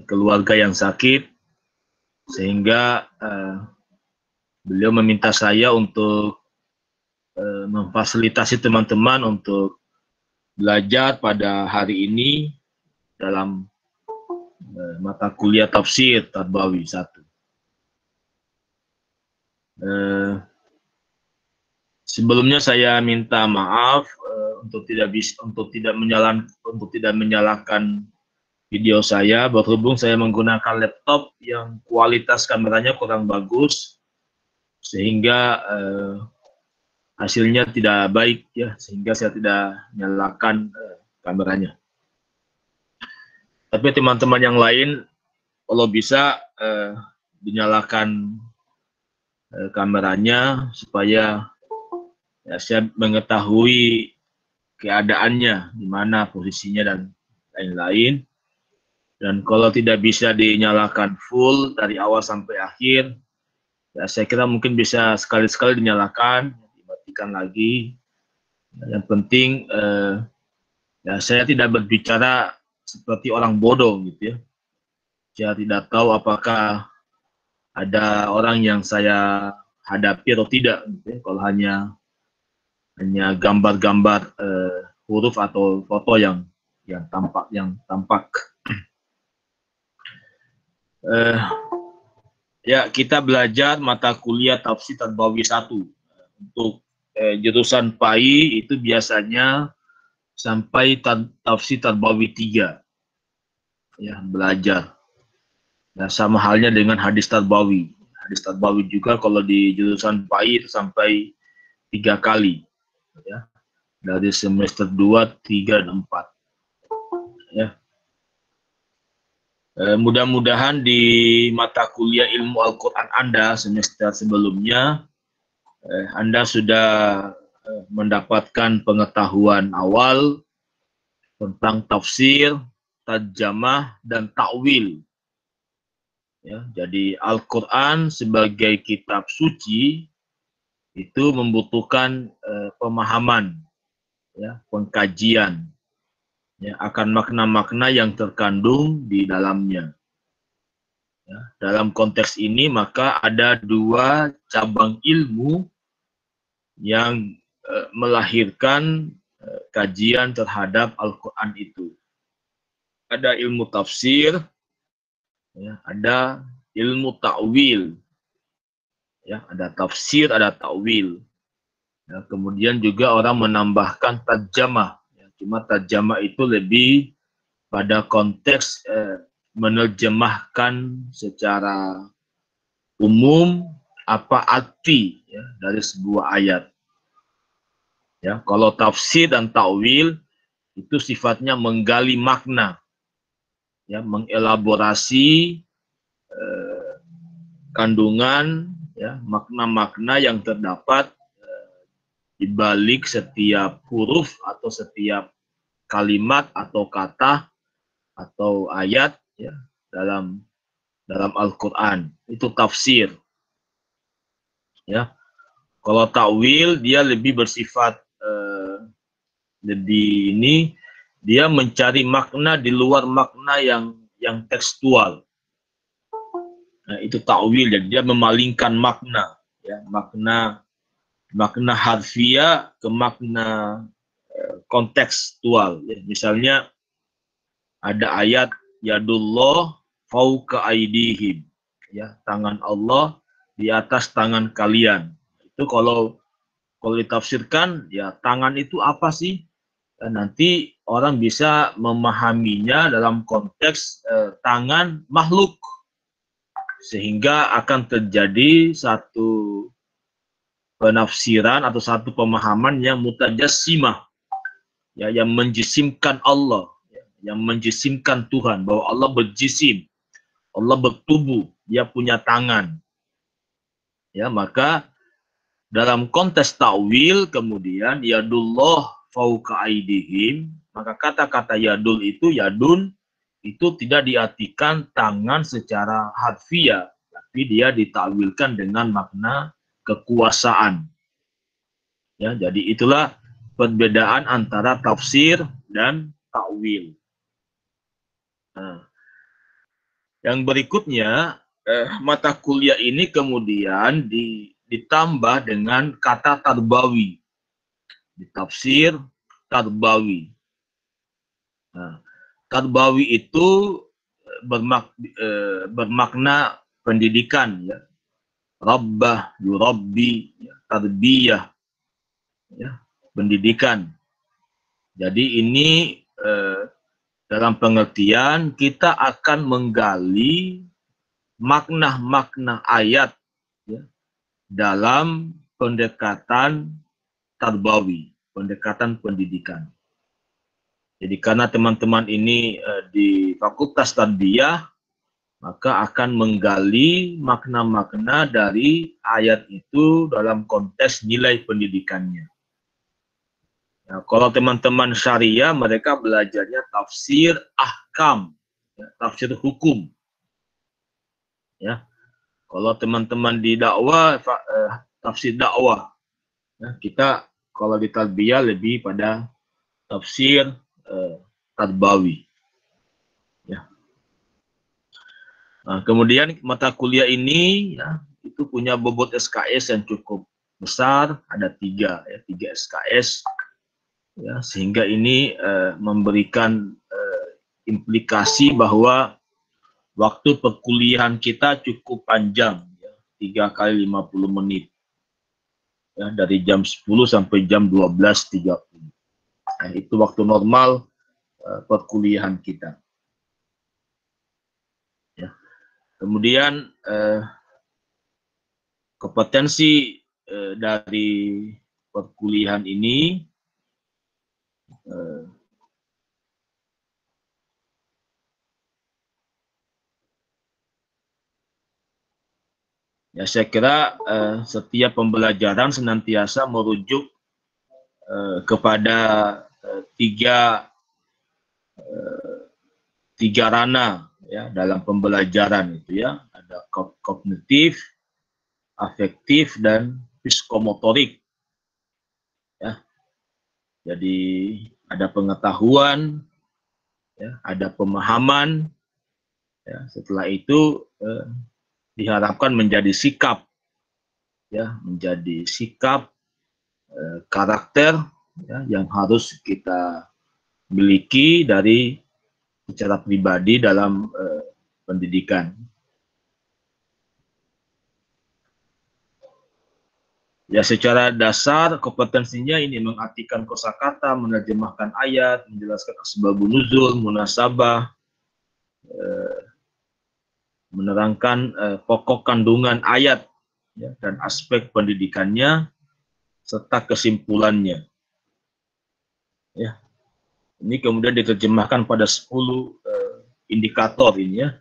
keluarga yang sakit, sehingga beliau meminta saya untuk memfasilitasi teman-teman untuk belajar pada hari ini dalam mata kuliah tafsir Tarbawi 1. Sebelumnya saya minta maaf untuk tidak menyalakan video saya, berhubung saya menggunakan laptop yang kualitas kameranya kurang bagus, sehingga hasilnya tidak baik ya, sehingga saya tidak nyalakan kameranya. Tapi teman-teman yang lain, kalau bisa dinyalakan kameranya supaya ya, saya mengetahui keadaannya, di mana posisinya dan lain-lain. Dan kalau tidak bisa dinyalakan full dari awal sampai akhir, ya saya kira mungkin bisa sekali-sekali dinyalakan, dimatikan lagi. Yang penting ya saya tidak berbicara seperti orang bodoh gitu ya. Saya tidak tahu apakah ada orang yang saya hadapi atau tidak gitu ya. Kalau hanya gambar-gambar huruf atau foto yang tampak. Ya, kita belajar mata kuliah tafsir Tarbawi 1. Untuk jurusan PAI itu biasanya sampai tafsir Tarbawi 3. Ya, belajar. Nah, sama halnya dengan hadis Tarbawi. Hadis Tarbawi juga kalau di jurusan PAI itu sampai 3 kali. Ya. Dari semester 2, 3, dan 4. Ya. Mudah-mudahan di mata kuliah ilmu Al-Quran Anda semester sebelumnya, Anda sudah mendapatkan pengetahuan awal tentang tafsir, tarjamah, dan ta'wil. Ya, jadi Al-Quran sebagai kitab suci itu membutuhkan pemahaman, ya, pengkajian, ya, akan makna-makna yang terkandung di dalamnya. Ya, dalam konteks ini maka ada 2 cabang ilmu yang melahirkan kajian terhadap Al-Quran itu. Ada ilmu tafsir, ya, ada ilmu ta'wil. Ya, ada tafsir, ada ta'wil. Ya, kemudian juga orang menambahkan tarjamah. Ya, cuma tarjamah itu lebih pada konteks menerjemahkan secara umum apa arti ya, dari sebuah ayat. Ya, kalau tafsir dan ta'wil itu sifatnya menggali makna, ya, mengelaborasi kandungan, ya, makna-makna yang terdapat di balik setiap huruf atau setiap kalimat atau kata atau ayat ya, dalam Al-Quran. Itu tafsir. Ya, kalau ta'wil dia lebih bersifat dia mencari makna di luar makna yang tekstual. Nah, itu ta'wil, jadi dia memalingkan makna, ya, makna harfiah ke makna kontekstual. Ya. Misalnya ada ayat yadullah fauqa aidihim, ya, tangan Allah di atas tangan kalian. Itu kalau ditafsirkan, ya, tangan itu apa sih? Nanti orang bisa memahaminya dalam konteks tangan makhluk, sehingga akan terjadi satu penafsiran atau satu pemahaman yang mutajassimah, ya, yang menjisimkan Allah, ya, yang menjisimkan Tuhan, bahwa Allah berjisim, Allah bertubuh, dia punya tangan. Ya, maka dalam konteks ta'wil kemudian yadullah fauqa aidihim, maka kata-kata yadul itu, yadun itu tidak diartikan tangan secara harfiah, tapi dia ditakwilkan dengan makna kekuasaan. Ya, jadi itulah perbedaan antara tafsir dan ta'wil. Nah, Yang berikutnya, mata kuliah ini kemudian ditambah dengan kata tarbawi, ditafsir tarbawi. Nah, tarbawi itu bermakna pendidikan, ya. Rabbah, yurabbi, ya. Tarbiyah, ya. Pendidikan. Jadi ini dalam pengertian kita akan menggali makna-makna ayat, ya, dalam pendekatan tarbawi, pendekatan pendidikan. Jadi karena teman-teman ini di Fakultas Tarbiyah, maka akan menggali makna-makna dari ayat itu dalam konteks nilai pendidikannya. Nah, kalau teman-teman syariah, mereka belajarnya tafsir ahkam, ya, tafsir hukum. Ya, kalau teman-teman di dakwah, tafsir dakwah. Ya, kita kalau di tarbiyah lebih pada tafsir tarbawi. Ya. Nah, kemudian mata kuliah ini, ya, itu punya bobot SKS yang cukup besar, ada 3 SKS, ya, sehingga ini memberikan implikasi bahwa waktu perkuliahan kita cukup panjang, ya, 3 kali 50 menit, ya, dari jam 10 sampai jam 12.30. Nah, itu waktu normal perkuliahan kita. Ya. Kemudian kompetensi dari perkuliahan ini ya, saya kira setiap pembelajaran senantiasa merujuk kepada tiga ranah, ya, dalam pembelajaran itu, ya, ada kognitif, afektif, dan psikomotorik, ya. Jadi ada pengetahuan, ya, ada pemahaman, ya. Setelah itu diharapkan menjadi sikap, ya, menjadi sikap, karakter, ya, yang harus kita miliki dari secara pribadi dalam pendidikan. Ya, secara dasar kompetensinya ini mengartikan kosakata, menerjemahkan ayat, menjelaskan asbabun nuzul, munasabah, menerangkan pokok kandungan ayat, ya, dan aspek pendidikannya serta kesimpulannya. Ya, ini kemudian diterjemahkan pada 10 indikator ini, ya.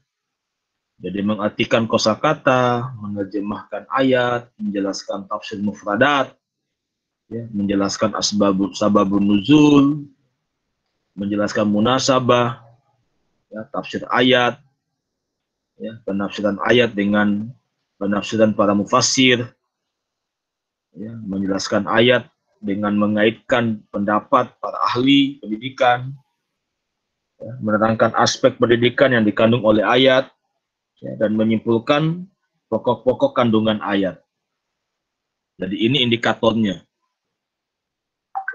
Jadi mengartikan kosakata, menerjemahkan ayat, menjelaskan tafsir mufradat, ya, menjelaskan sababun nuzul, menjelaskan munasabah, ya, tafsir ayat, ya, penafsiran ayat dengan penafsiran para mufassir, ya, menjelaskan ayat dengan mengaitkan pendapat para ahli pendidikan, ya, menerangkan aspek pendidikan yang dikandung oleh ayat, ya, dan menyimpulkan pokok-pokok kandungan ayat. Jadi ini indikatornya.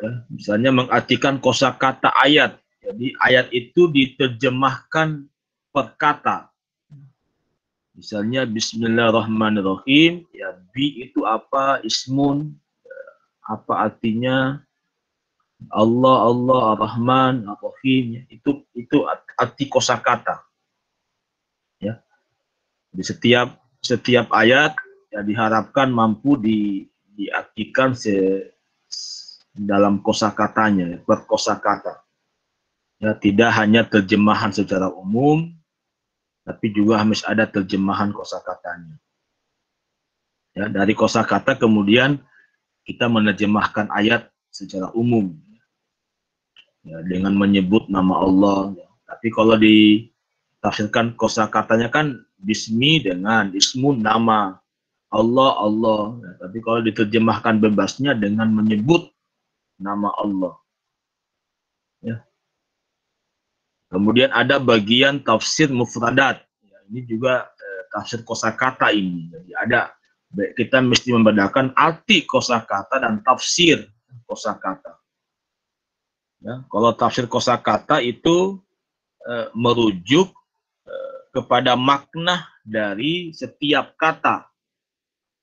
Ya, misalnya mengartikan kosakata ayat. Jadi ayat itu diterjemahkan per kata. Misalnya Bismillahirrahmanirrahim. Ya, bi itu apa? Ismun. Apa artinya? Allah, Allah, Ar-Rahman, Ar-Rahim. Itu arti kosakata. Ya. Di setiap ayat, ya, diharapkan mampu diartikan dalam kosakatanya, per kosakata. Ya, tidak hanya terjemahan secara umum, tapi juga harus ada terjemahan kosakatanya. Ya, dari kosakata kemudian kita menerjemahkan ayat secara umum, ya, dengan menyebut nama Allah. Ya. Tapi kalau ditafsirkan kosakatanya kan bismi dengan ismu nama, Allah, Allah. Ya, tapi kalau diterjemahkan bebasnya dengan menyebut nama Allah. Ya. Kemudian ada bagian tafsir mufradat. Ya, Ini juga tafsir kosakata ini. Jadi kita mesti membedakan arti kosakata dan tafsir kosakata. Ya, kalau tafsir kosakata itu merujuk kepada makna dari setiap kata,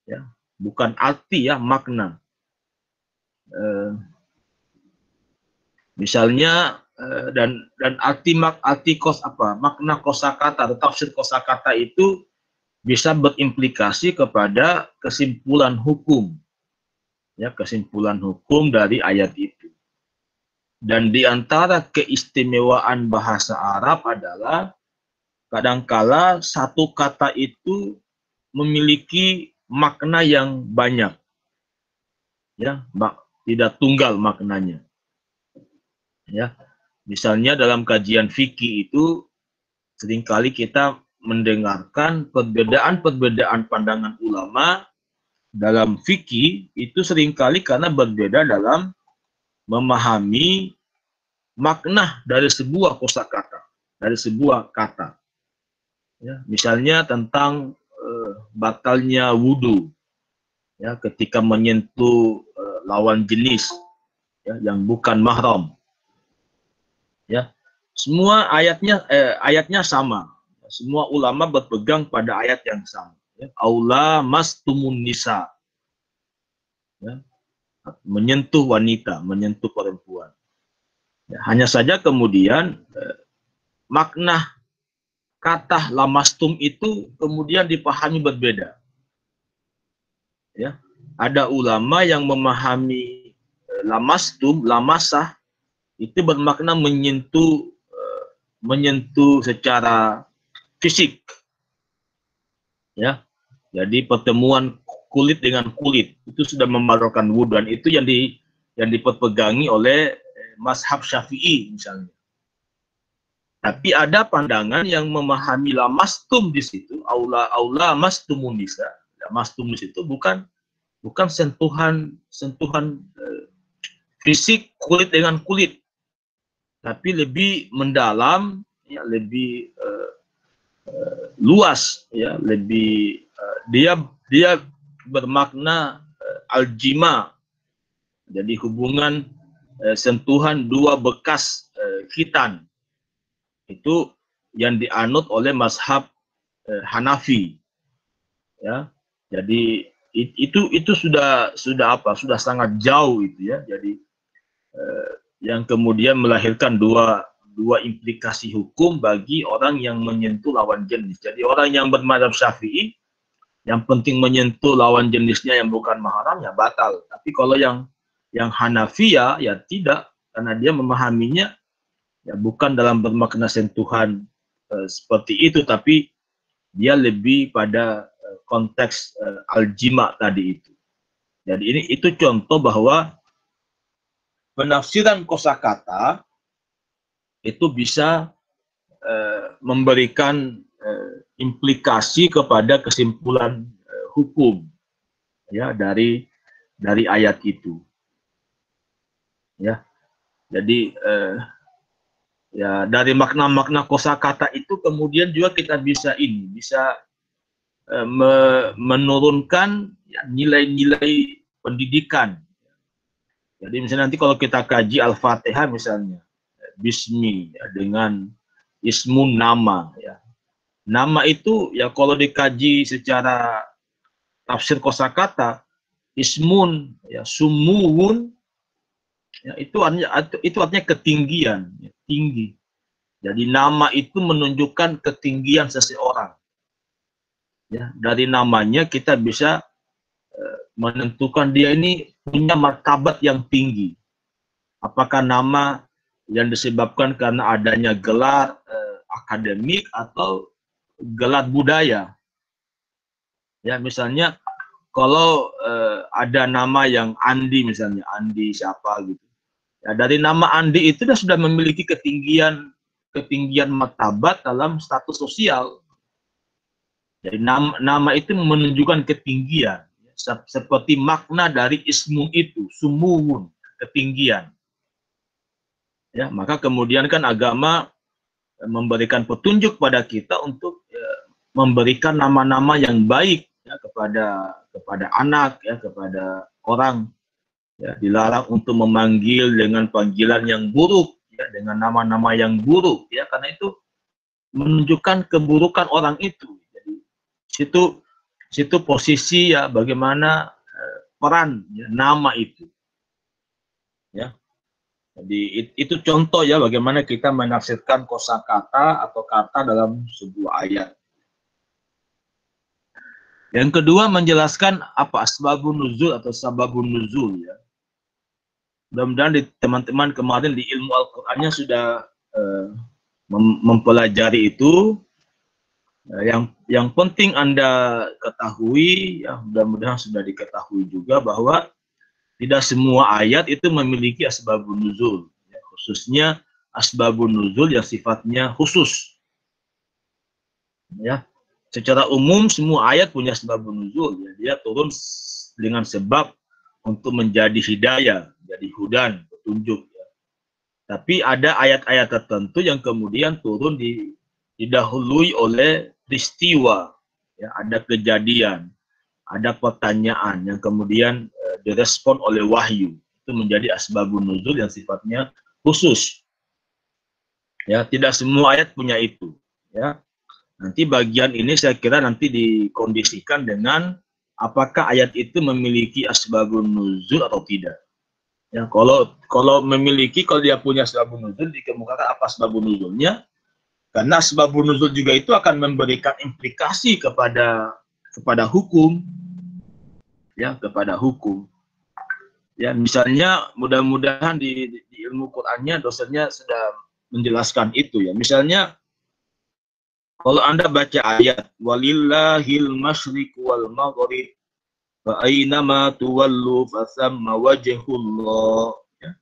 ya, bukan arti, ya, makna. Misalnya dan makna kosakata atau tafsir kosakata itu bisa berimplikasi kepada kesimpulan hukum, ya, kesimpulan hukum dari ayat itu. Dan di antara keistimewaan bahasa Arab adalah kadangkala satu kata itu memiliki makna yang banyak, ya, tidak tunggal maknanya. Ya, misalnya dalam kajian fikih itu seringkali kita mendengarkan perbedaan-perbedaan pandangan ulama dalam fikih itu seringkali karena berbeda dalam memahami makna dari sebuah kosakata, dari sebuah kata. Ya, misalnya tentang batalnya wudhu, ya, ketika menyentuh lawan jenis, ya, yang bukan mahram. Ya, semua ayatnya sama. Semua ulama berpegang pada ayat yang sama. Ya, aula mastumun nisa, ya, menyentuh wanita, menyentuh perempuan. Ya, hanya saja kemudian makna kata lamastum itu kemudian dipahami berbeda. Ya, ada ulama yang memahami lamastum, lamasah itu bermakna menyentuh secara fisik, ya. Jadi pertemuan kulit dengan kulit itu sudah membatalkan wudhu, dan itu yang dipegangi oleh mazhab Syafi'i misalnya. Tapi ada pandangan yang memahami lamastum di situ, aula mastumun nisa. Lamastum di situ bukan sentuhan fisik kulit dengan kulit, tapi lebih mendalam, ya, lebih luas, ya, lebih dia bermakna aljima. Jadi hubungan sentuhan dua bekas khitan itu yang dianut oleh mazhab Hanafi, ya. Jadi itu sudah sangat jauh itu, ya. Jadi yang kemudian melahirkan dua implikasi hukum bagi orang yang menyentuh lawan jenis. Jadi orang yang bermadzhab Syafi'i, yang penting menyentuh lawan jenisnya yang bukan mahram, ya batal. Tapi kalau yang Hanafi, ya tidak, karena dia memahaminya ya bukan dalam bermakna sentuhan seperti itu, tapi dia lebih pada konteks aljima tadi itu. Jadi itu contoh bahwa penafsiran kosakata itu bisa memberikan implikasi kepada kesimpulan hukum, ya, dari ayat itu, ya. Jadi ya, dari makna-makna kosakata itu kemudian juga kita bisa menurunkan nilai-nilai pendidikan. Jadi misalnya nanti kalau kita kaji Al-Fatihah misalnya, bismi, ya, dengan ismun, nama, ya. Nama itu, ya, kalau dikaji secara tafsir kosakata, ismun, ya, sumuwun, ya, itu artinya ketinggian, ya, tinggi. Jadi nama itu menunjukkan ketinggian seseorang. Ya, dari namanya kita bisa menentukan dia ini punya martabat yang tinggi. Apakah nama yang disebabkan karena adanya gelar akademik atau gelar budaya. Ya, misalnya kalau ada nama yang Andi misalnya, Andi siapa gitu. Ya, dari nama Andi itu dia sudah memiliki ketinggian martabat dalam status sosial. Jadi nama itu menunjukkan ketinggian, seperti makna dari ismu itu, sumuwun, ketinggian. Ya, maka kemudian kan agama memberikan petunjuk pada kita untuk memberikan nama-nama yang baik ya, kepada anak ya, kepada orang ya, dilarang untuk memanggil dengan panggilan yang buruk ya, dengan nama-nama yang buruk ya, karena itu menunjukkan keburukan orang itu. Jadi situ posisi ya bagaimana peran ya, nama itu ya. Jadi itu contoh ya bagaimana kita menafsirkan kosakata atau kata dalam sebuah ayat. Yang kedua menjelaskan apa asbabun nuzul atau sababun nuzul ya. Mudah-mudahan teman-teman kemarin di ilmu Al-Qur'annya sudah mempelajari itu. Yang penting Anda ketahui ya, mudah-mudahan sudah diketahui juga bahwa tidak semua ayat itu memiliki asbabun nuzul ya, khususnya asbabun nuzul yang sifatnya khusus ya. Secara umum semua ayat punya asbabun nuzul ya. Dia turun dengan sebab untuk menjadi hidayah, jadi hudan, petunjuk ya. Tapi ada ayat-ayat tertentu yang kemudian turun didahului oleh peristiwa ya, ada kejadian, ada pertanyaan yang kemudian direspon oleh wahyu. Itu menjadi asbabun nuzul yang sifatnya khusus. Ya, tidak semua ayat punya itu ya. Nanti bagian ini saya kira nanti dikondisikan dengan apakah ayat itu memiliki asbabun nuzul atau tidak. Ya, kalau memiliki, kalau dia punya asbabun nuzul, dikemukakan apa asbabun nuzulnya. Karena asbabun nuzul juga itu akan memberikan implikasi kepada hukum. Ya, kepada hukum. Ya, misalnya mudah-mudahan di ilmu Qur'annya dosennya sudah menjelaskan itu ya. Misalnya kalau Anda baca ayat walillahil masyriq wal maghrib fa aynama tuwallu fasamma wajhullah ya.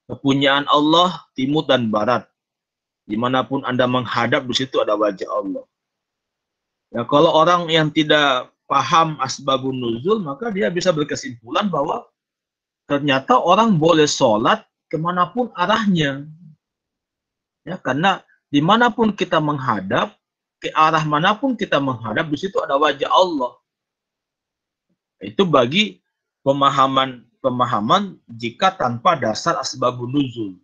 Kepunyaan Allah timur dan barat. Dimanapun Anda menghadap di situ ada wajah Allah. Ya, kalau orang yang tidak paham asbabun nuzul maka dia bisa berkesimpulan bahwa ternyata orang boleh sholat kemanapun arahnya. Ya, karena dimanapun kita menghadap, ke arah manapun kita menghadap, di situ ada wajah Allah. Itu bagi pemahaman jika tanpa dasar asbabun nuzul.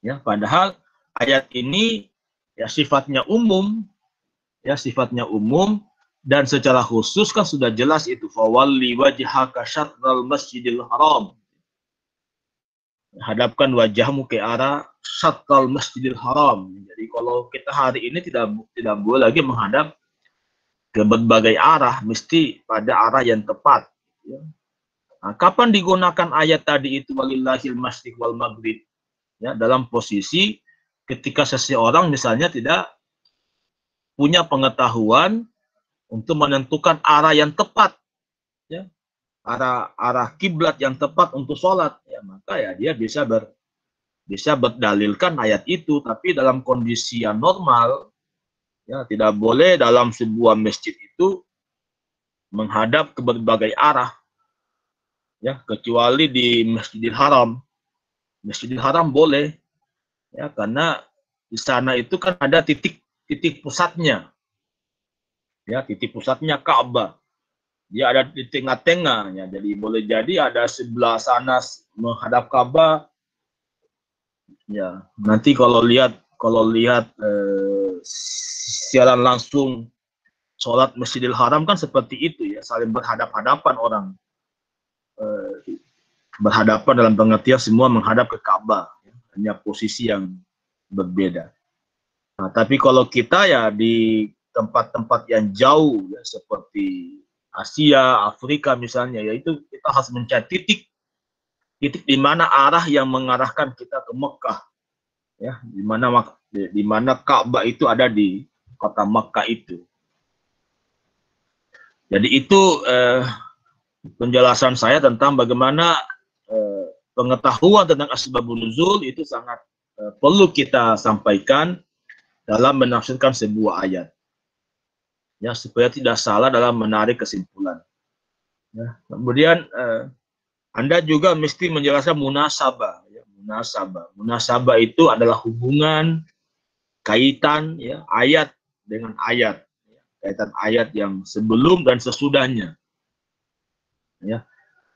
Ya, padahal ayat ini ya sifatnya umum, dan secara khusus kan sudah jelas itu fawalli wajhaka syatral masjidil haram. Hadapkan wajahmu ke arah syatral masjidil haram. Jadi kalau kita hari ini tidak boleh lagi menghadap ke berbagai arah, mesti pada arah yang tepat. Ya. Nah, kapan digunakan ayat tadi itu walillahil masyriq wal maghrib? Ya, dalam posisi ketika seseorang misalnya tidak punya pengetahuan untuk menentukan arah yang tepat, ya, arah kiblat yang tepat untuk sholat, ya, maka ya dia bisa berdalilkan ayat itu. Tapi dalam kondisi yang normal, ya tidak boleh dalam sebuah masjid itu menghadap ke berbagai arah, ya kecuali di Masjidil Haram. Masjidil Haram boleh, ya karena di sana itu kan ada titik pusatnya, ya titik pusatnya Ka'bah. Dia ada di tengah-tengahnya, jadi boleh jadi ada sebelah sana menghadap Ka'bah. Ya, nanti kalau lihat siaran langsung sholat Masjidil Haram kan seperti itu ya, saling berhadap-hadapan orang, berhadapan dalam pengertian semua menghadap ke Ka'bah, ya. Hanya posisi yang berbeda. Nah, tapi kalau kita ya di tempat-tempat yang jauh ya, seperti Asia, Afrika misalnya, yaitu kita harus mencari titik di mana arah yang mengarahkan kita ke Mekah, ya, di mana Ka'bah itu ada di kota Mekah itu. Jadi itu penjelasan saya tentang bagaimana pengetahuan tentang asbabun nuzul itu sangat perlu kita sampaikan dalam menafsirkan sebuah ayat. Ya, supaya tidak salah dalam menarik kesimpulan. Ya, kemudian Anda juga mesti menjelaskan munasabah. Ya, munasabah itu adalah hubungan, kaitan, ya, ayat dengan ayat, kaitan ayat yang sebelum dan sesudahnya. Ya.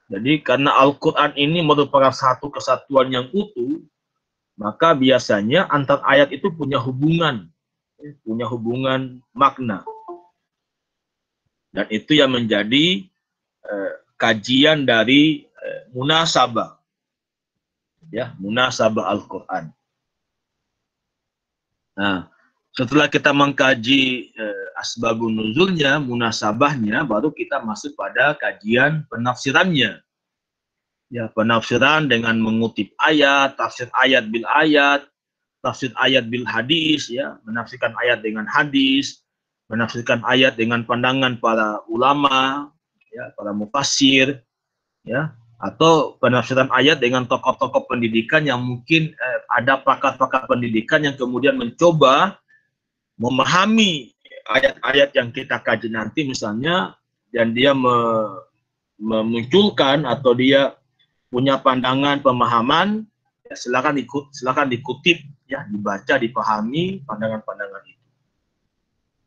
Jadi karena Al-Quran ini merupakan satu kesatuan yang utuh, maka biasanya antar ayat itu punya hubungan makna. Dan itu yang menjadi kajian dari munasabah, ya, munasabah Al-Quran. Nah, setelah kita mengkaji asbabun nuzulnya, munasabahnya, baru kita masuk pada kajian penafsirannya. Ya, penafsiran dengan mengutip ayat, tafsir ayat bil ayat, tafsir ayat bil hadis, ya, menafsirkan ayat dengan hadis, menafsirkan ayat dengan pandangan para ulama, ya, para mufassir, ya, atau penafsiran ayat dengan tokoh-tokoh pendidikan yang mungkin ada pakar-pakar pendidikan yang kemudian mencoba memahami ayat-ayat yang kita kaji nanti misalnya, dan dia memunculkan atau dia punya pandangan pemahaman, ya, silakan dikutip, ya, dibaca, dipahami pandangan-pandangan itu.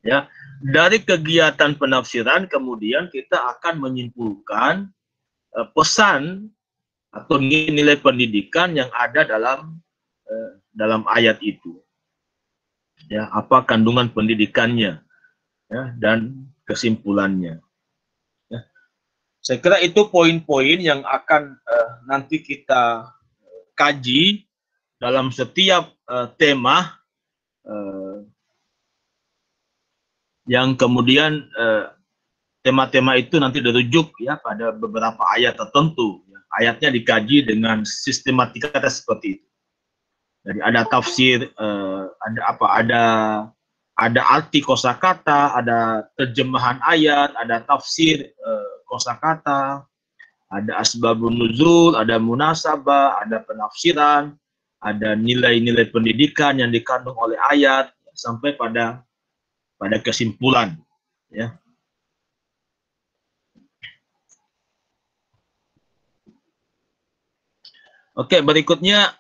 Ya, dari kegiatan penafsiran kemudian kita akan menyimpulkan pesan atau nilai pendidikan yang ada dalam ayat itu. Ya, apa kandungan pendidikannya, ya, dan kesimpulannya. Ya. Saya kira itu poin-poin yang akan nanti kita kaji dalam setiap tema yang kemudian tema-tema itu nanti dirujuk, ya, pada beberapa ayat tertentu. Ya. Ayatnya dikaji dengan sistematika seperti itu. Jadi ada tafsir, ada arti kosakata, ada terjemahan ayat, ada tafsir kosakata, ada asbabun nuzul, ada munasabah, ada penafsiran, ada nilai-nilai pendidikan yang dikandung oleh ayat, sampai pada kesimpulan, ya. Oke, berikutnya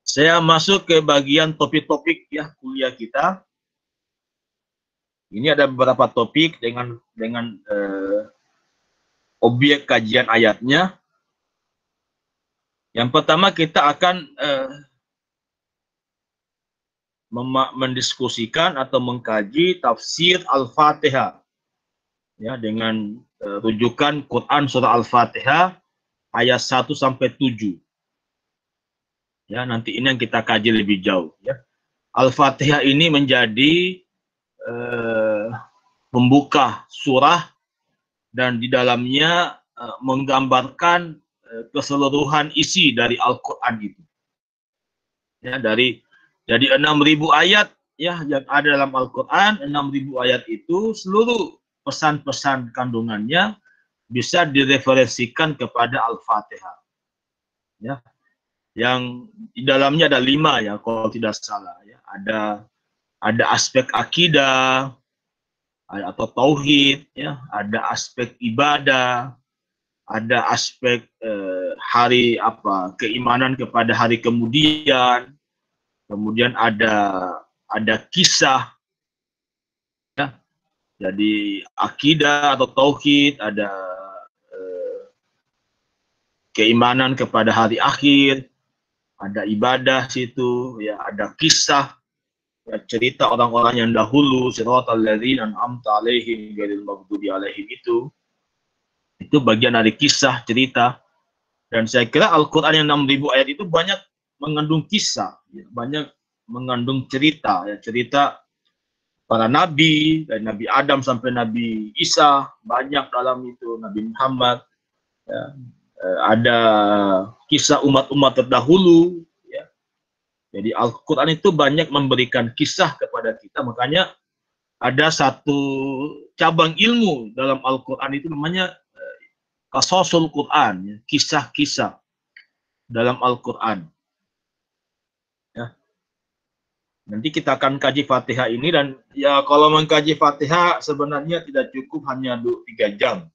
saya masuk ke bagian topik-topik, ya, kuliah kita. Ini ada beberapa topik dengan objek kajian ayatnya. Yang pertama kita akan mendiskusikan atau mengkaji tafsir Al-Fatihah, ya, dengan rujukan Quran surah Al-Fatihah ayat 1 sampai 7. Ya, nanti ini yang kita kaji lebih jauh, ya. Al-Fatihah ini menjadi pembuka surah dan di dalamnya menggambarkan keseluruhan isi dari Al-Quran itu. Ya, jadi 6.000 ayat, ya, yang ada dalam Al-Quran, 6.000 ayat itu seluruh pesan-pesan kandungannya bisa direferensikan kepada Al-Fatihah. Ya. Yang di dalamnya ada 5, ya, kalau tidak salah, ya. Ada aspek akidah atau tauhid, ya, ada aspek ibadah, ada aspek keimanan kepada hari kemudian ada kisah, ya. Jadi akidah atau tauhid, ada keimanan kepada hari akhir, ada ibadah situ, ya, ada kisah, ya, cerita orang-orang yang dahulu, siratal ladzina an'amta 'alaihim ghairil maghdubi 'alaihim, itu bagian dari kisah, cerita. Dan saya kira Al-Quran yang 6.000 ayat itu banyak mengandung kisah, ya, banyak mengandung cerita, ya, cerita para nabi, dari Nabi Adam sampai Nabi Isa, banyak dalam itu, Nabi Muhammad, ya. Ada kisah umat-umat terdahulu, ya. Jadi Al-Quran itu banyak memberikan kisah kepada kita, makanya ada satu cabang ilmu dalam Al-Quran itu namanya qasasul Quran, ya, kisah-kisah dalam Al-Quran. Ya. Nanti kita akan kaji Fatihah ini, dan ya kalau mengkaji Fatihah sebenarnya tidak cukup hanya 3 jam.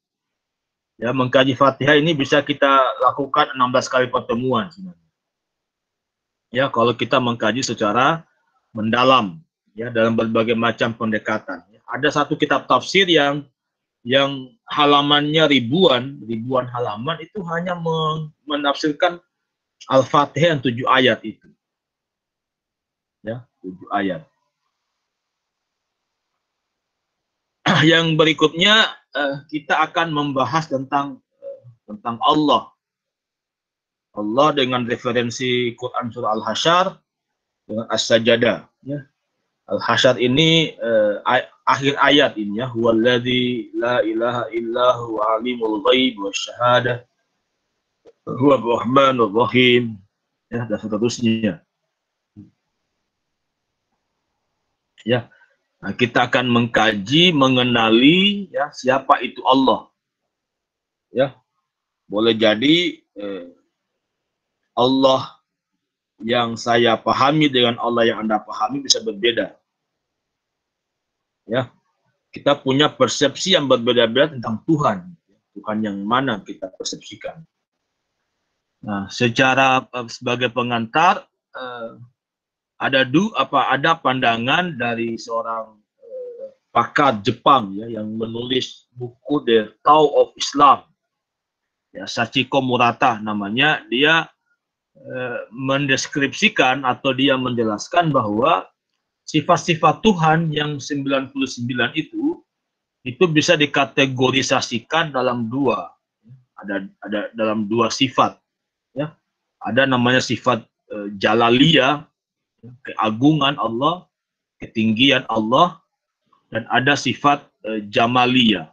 Ya, mengkaji Fatihah ini bisa kita lakukan 16 kali pertemuan sebenarnya. Ya, kalau kita mengkaji secara mendalam. ya dalam berbagai macam pendekatan. Ada satu kitab tafsir yang halamannya ribuan halaman itu hanya menafsirkan Al-Fatihah yang 7 ayat itu. Ya, 7 ayat. Yang berikutnya kita akan membahas tentang Allah. Allah dengan referensi Quran surah Al-Hasyr dengan As-Sajdah. Ya. Al-Hasyr ini akhir ayat ini ya, huwallazi la ilaha illahu alimul ghaib wasyahadah huwa rahmanur rahim, ya, dan seterusnya. Ya, nah, kita akan mengkaji, mengenali ya siapa itu Allah. Ya, boleh jadi Allah yang saya pahami dengan Allah yang Anda pahami bisa berbeda. Ya, kita punya persepsi yang berbeda-beda tentang Tuhan. Tuhan yang mana kita persepsikan. Nah, secara sebagai pengantar ada pandangan dari seorang pakar Jepang ya yang menulis buku The Tao of Islam. Ya, Sachiko Murata namanya. Dia mendeskripsikan atau dia menjelaskan bahwa sifat-sifat Tuhan yang 99 itu bisa dikategorisasikan dalam dua. Ada dalam dua sifat. Ya. Ada namanya sifat jalaliyah, keagungan Allah, ketinggian Allah, dan ada sifat jamaliyah,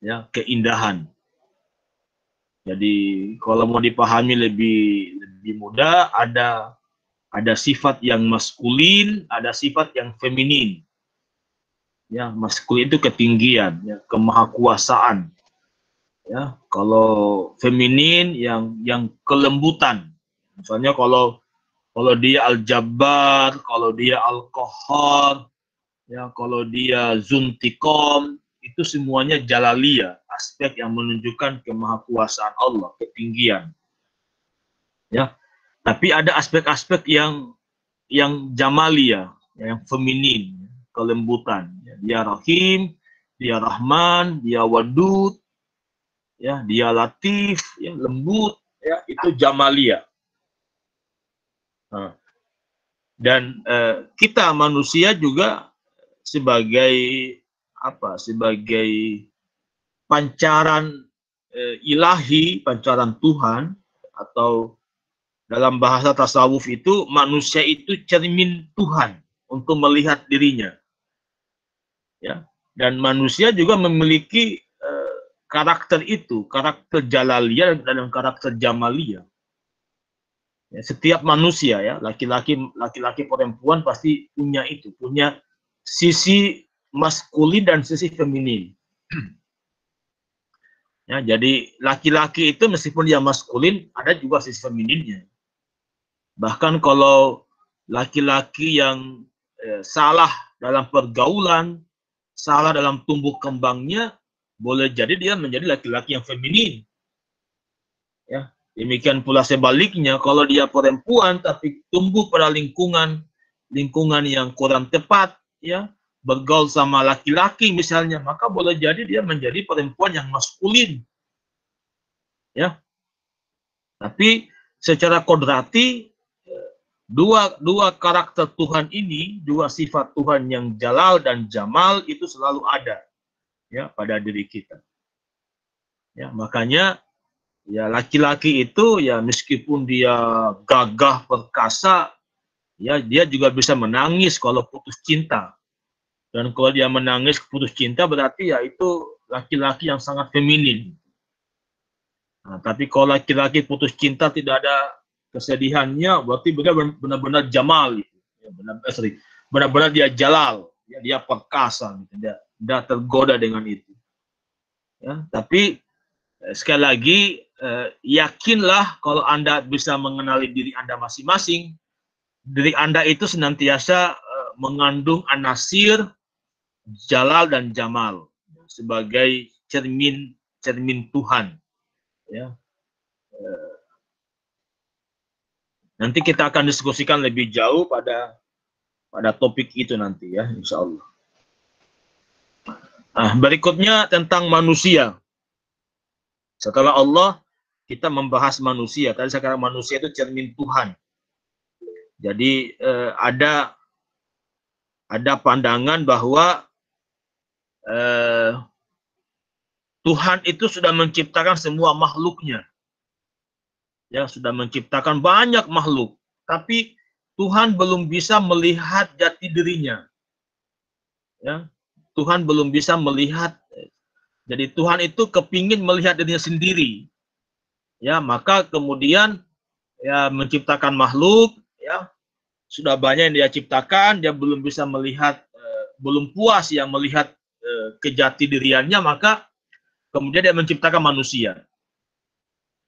ya, keindahan. Jadi kalau mau dipahami lebih mudah, ada sifat yang maskulin, ada sifat yang feminin. Ya, maskulin itu ketinggian, ya, kemahakuasaan. Ya, kalau feminin yang kelembutan. Misalnya kalau dia Al-Jabbar, kalau dia Al-Qahhar, ya, kalau dia Zuntikom, itu semuanya jalaliyah, aspek yang menunjukkan kemahakuasaan Allah, ketinggian. Ya. Tapi ada aspek-aspek yang jamaliyah, yang feminin, kelembutan. Dia Rahim, dia Rahman, dia Wadud, ya, dia Latif, ya, lembut, ya, itu jamaliyah. Nah, dan kita manusia juga sebagai sebagai pancaran ilahi, pancaran Tuhan, atau dalam bahasa tasawuf itu manusia itu cermin Tuhan untuk melihat dirinya. Ya. Dan manusia juga memiliki karakter itu, karakter jalaliyah dan karakter jamaliyah. Ya, setiap manusia ya, laki-laki perempuan pasti punya itu, punya sisi maskulin dan sisi feminin. Ya, jadi laki-laki itu meskipun dia maskulin, ada juga sisi femininnya. Bahkan kalau laki-laki yang salah dalam pergaulan, salah dalam tumbuh kembangnya, boleh jadi dia menjadi laki-laki yang feminin. Ya, demikian pula sebaliknya, kalau dia perempuan tapi tumbuh pada lingkungan yang kurang tepat, ya, bergaul sama laki-laki misalnya, maka boleh jadi dia menjadi perempuan yang maskulin. Ya. Tapi secara kodrati dua karakter Tuhan ini, dua sifat Tuhan yang jalal dan jamal itu selalu ada ya pada diri kita. Ya, makanya ya laki-laki itu ya meskipun dia gagah perkasa, ya dia juga bisa menangis kalau putus cinta. Dan kalau dia menangis putus cinta berarti ya itu laki-laki yang sangat feminin. Nah, tapi kalau laki-laki putus cinta tidak ada kesedihannya, berarti benar-benar jamal, gitu. Ya, benar-benar dia jalal, ya, dia perkasa, gitu. Dia tergoda dengan itu. Ya, tapi sekali lagi yakinlah kalau Anda bisa mengenali diri Anda masing-masing, diri Anda itu senantiasa mengandung anasir jalal dan jamal sebagai cermin Tuhan. Ya. Nanti kita akan diskusikan lebih jauh pada pada topik itu nanti ya, insya Allah. Nah, berikutnya tentang manusia. Setelah Allah, kita membahas manusia. Tadi saya katakan manusia itu cermin Tuhan. Jadi ada pandangan bahwa Tuhan itu sudah menciptakan semua makhluknya. Ya, sudah menciptakan banyak makhluk. Tapi Tuhan belum bisa melihat jati dirinya. Ya, Tuhan belum bisa melihat. Jadi Tuhan itu kepingin melihat dirinya sendiri. Ya, maka kemudian ya menciptakan makhluk. Ya, sudah banyak yang dia ciptakan, dia belum bisa melihat, belum puas yang melihat kejati diriannya, maka kemudian dia menciptakan manusia.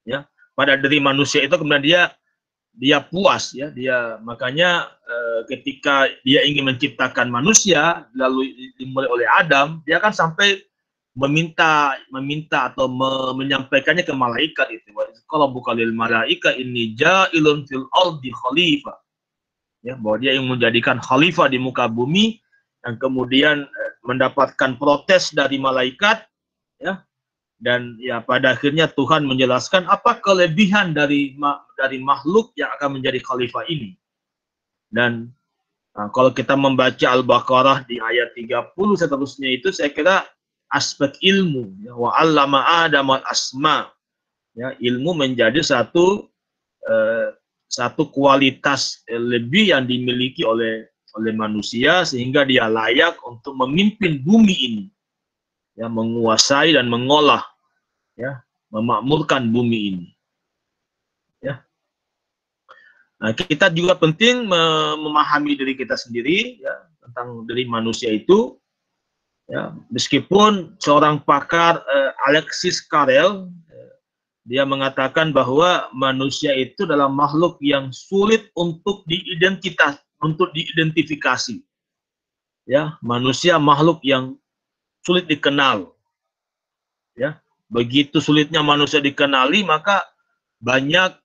Ya, pada diri manusia itu kemudian dia puas ya, dia makanya ketika dia ingin menciptakan manusia lalu dimulai oleh Adam, dia kan sampai meminta atau menyampaikannya ke malaikat itu. Kalau bukan lil malaika ini ja'ilun fil ardi khalifah. Ya, bahwa dia ingin menjadikan khalifah di muka bumi, dan kemudian mendapatkan protes dari malaikat ya. Dan ya pada akhirnya Tuhan menjelaskan apa kelebihan dari makhluk yang akan menjadi khalifah ini. Dan kalau kita membaca Al-Baqarah di ayat 30 seterusnya itu, saya kira aspek ilmu ya, wa 'allama Adam al-asma. Ya, ilmu menjadi satu kualitas lebih yang dimiliki oleh manusia sehingga dia layak untuk memimpin bumi ini. Ya, menguasai dan mengolah, ya, memakmurkan bumi ini. Ya. Nah, kita juga penting memahami diri kita sendiri ya, tentang diri manusia itu. Ya, meskipun seorang pakar Alexis Carrel dia mengatakan bahwa manusia itu adalah makhluk yang sulit untuk diidentifikasi. Ya, manusia makhluk yang sulit dikenal. Ya, begitu sulitnya manusia dikenali, maka banyak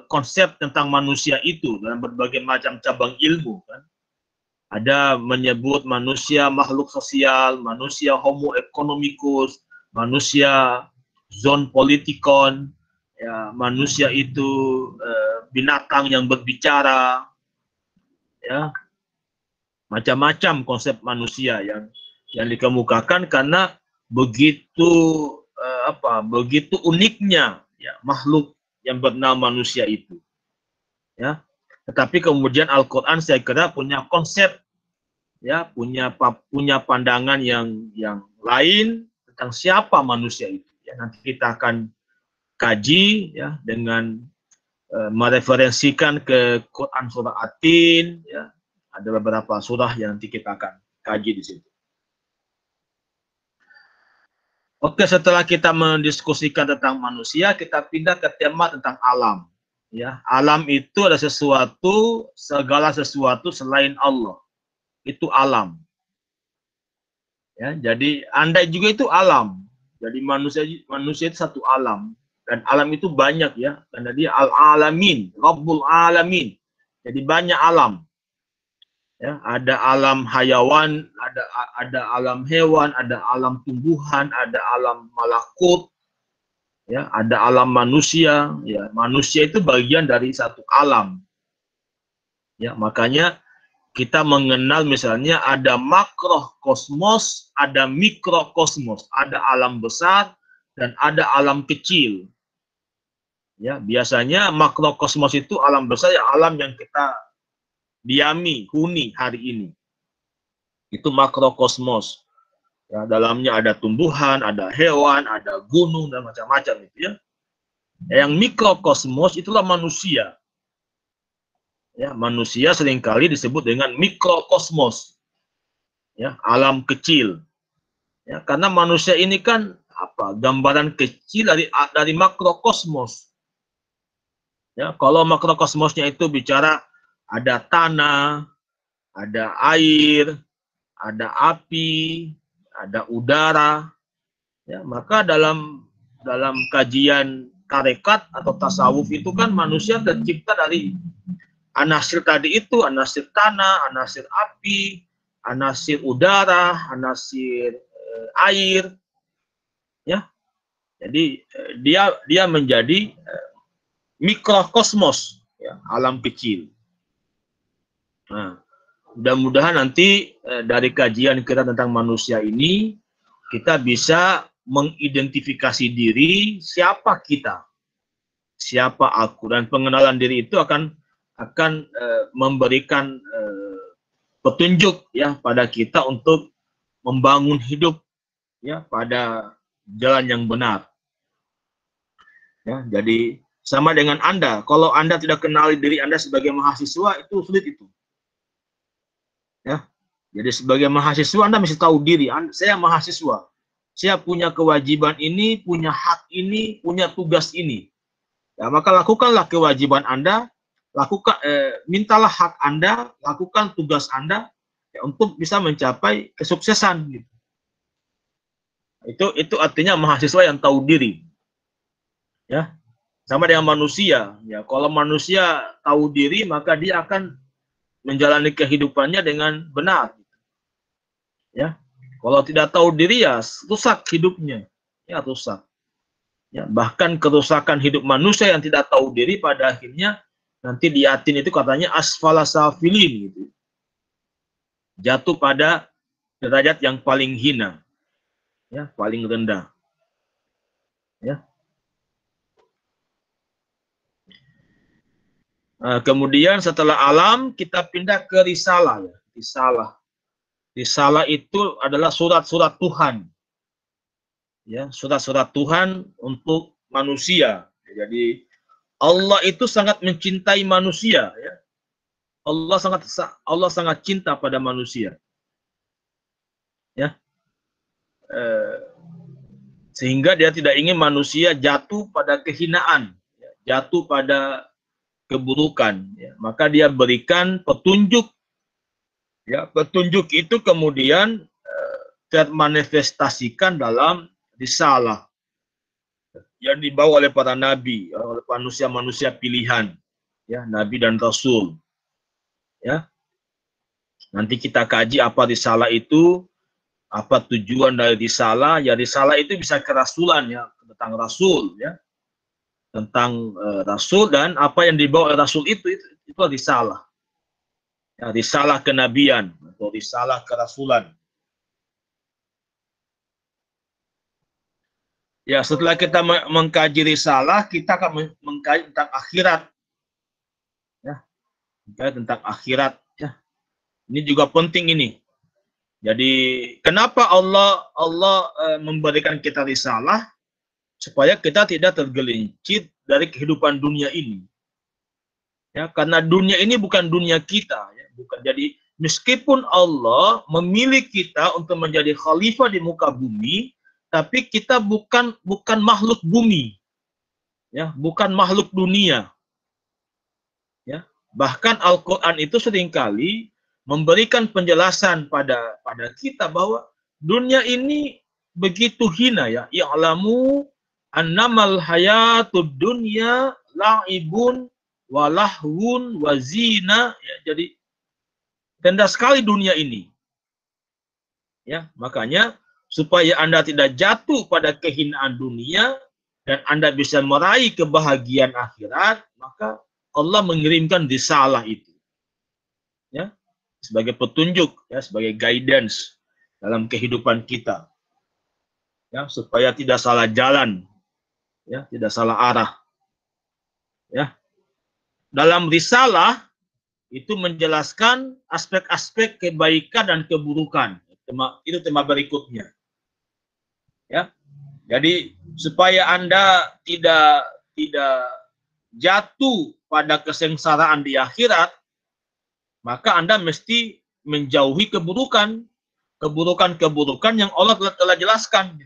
konsep tentang manusia itu dalam berbagai macam cabang ilmu kan. Ada menyebut manusia makhluk sosial, manusia homo economicus, manusia zon politikon, ya, manusia itu binatang yang berbicara, ya, macam-macam konsep manusia yang dikemukakan karena begitu begitu uniknya ya makhluk yang bernama manusia itu. Ya. Tetapi kemudian Al-Qur'an saya kira punya konsep ya, punya pandangan yang lain tentang siapa manusia itu. Ya, nanti kita akan kaji ya dengan mereferensikan ke Quran surah At-Tin ya. Ada beberapa surah yang nanti kita akan kaji di situ. Oke, setelah kita mendiskusikan tentang manusia, kita pindah ke tema tentang alam. Ya, alam itu ada segala sesuatu selain Allah. Itu alam. Ya, jadi Anda juga itu alam. Jadi manusia itu satu alam, dan alam itu banyak ya, karena dia al-alamin, Rabbul alamin. Jadi banyak alam. Ya, ada alam hayawan, ada alam hewan, ada alam tumbuhan, ada alam malakut, ya, ada alam manusia. Ya, manusia itu bagian dari satu alam. Ya, makanya kita mengenal misalnya ada makrokosmos, ada mikrokosmos, ada alam besar dan ada alam kecil. Ya, biasanya makrokosmos itu alam besar, ya, alam yang kita diami, huni hari ini. Itu makrokosmos. Ya, dalamnya ada tumbuhan, ada hewan, ada gunung dan macam-macam itu ya. Yang mikrokosmos itulah manusia. Ya, manusia seringkali disebut dengan mikrokosmos. Ya, alam kecil. Ya, karena manusia ini kan gambaran kecil dari makrokosmos. Ya, kalau makrokosmosnya itu bicara ada tanah, ada air, ada api, ada udara, ya, maka dalam kajian tarekat atau tasawuf itu kan manusia tercipta anasir tadi itu, anasir tanah, anasir api, anasir udara, anasir air, ya. Jadi dia menjadi mikrokosmos, ya, alam kecil. Nah, mudah-mudahan nanti dari kajian kita tentang manusia ini, kita bisa mengidentifikasi diri, siapa kita, siapa aku, dan pengenalan diri itu akan memberikan petunjuk, ya, pada kita untuk membangun hidup, ya, pada jalan yang benar. Ya, jadi sama dengan Anda, kalau Anda tidak kenali diri Anda sebagai mahasiswa, itu sulit itu. Ya, jadi sebagai mahasiswa Anda mesti tahu diri, saya mahasiswa, saya punya kewajiban ini, punya hak ini, punya tugas ini. Ya, maka lakukanlah kewajiban Anda, mintalah hak Anda, lakukan tugas Anda, ya, untuk bisa mencapai kesuksesan. Gitu. Itu artinya mahasiswa yang tahu diri. Ya, sama dengan manusia. Ya, kalau manusia tahu diri, maka dia akan menjalani kehidupannya dengan benar. Ya, kalau tidak tahu diri, ya rusak hidupnya. Ya, rusak. Ya, bahkan kerusakan hidup manusia yang tidak tahu diri pada akhirnya nanti di Yatin itu katanya asfala safilin, gitu. Jatuh pada derajat yang paling hina, ya, paling rendah. Ya. Kemudian setelah alam kita pindah ke risalah, ya. Risalah itu adalah surat-surat Tuhan, ya, surat-surat Tuhan untuk manusia. Jadi Allah itu sangat mencintai manusia, ya. Allah sangat cinta pada manusia, ya, sehingga dia tidak ingin manusia jatuh pada kehinaan, ya, jatuh pada keburukan, ya. Maka dia berikan petunjuk, ya, petunjuk itu kemudian termanifestasikan dalam risalah yang dibawa oleh para nabi, oleh manusia-manusia pilihan, ya, nabi dan rasul. Ya, nanti kita kaji apa risalah itu, apa tujuan dari risalah. Ya, risalah itu bisa kerasulan, ya, tentang rasul, ya, tentang rasul, dan apa yang dibawa oleh rasul itu risalah. Ya, risalah kenabian atau risalah kerasulan. Ya, setelah kita mengkaji risalah, kita akan mengkaji tentang akhirat. Ya, mengkaji tentang akhirat. Ya, ini juga penting ini. Jadi, kenapa Allah memberikan kita risalah? Supaya kita tidak tergelincir dari kehidupan dunia ini. Ya, karena dunia ini bukan dunia kita. Ya, bukan. Jadi, meskipun Allah memilih kita untuk menjadi khalifah di muka bumi, tapi kita bukan makhluk bumi. Ya, bukan makhluk dunia. Ya, bahkan Al-Quran itu seringkali memberikan penjelasan pada kita bahwa dunia ini begitu hina, ya. Ya'lamu annamal hayatud dunya la'ibun walahwun wazina, ya, jadi rendah sekali dunia ini. Ya, makanya supaya Anda tidak jatuh pada kehinaan dunia dan Anda bisa meraih kebahagiaan akhirat, maka Allah mengirimkan risalah itu, ya, sebagai petunjuk, ya, sebagai guidance dalam kehidupan kita, ya, supaya tidak salah jalan, ya, tidak salah arah. Ya, dalam risalah itu menjelaskan aspek-aspek kebaikan dan keburukan. Itu tema berikutnya. Ya, jadi supaya Anda tidak jatuh pada kesengsaraan di akhirat, maka Anda mesti menjauhi keburukan yang Allah telah jelaskan.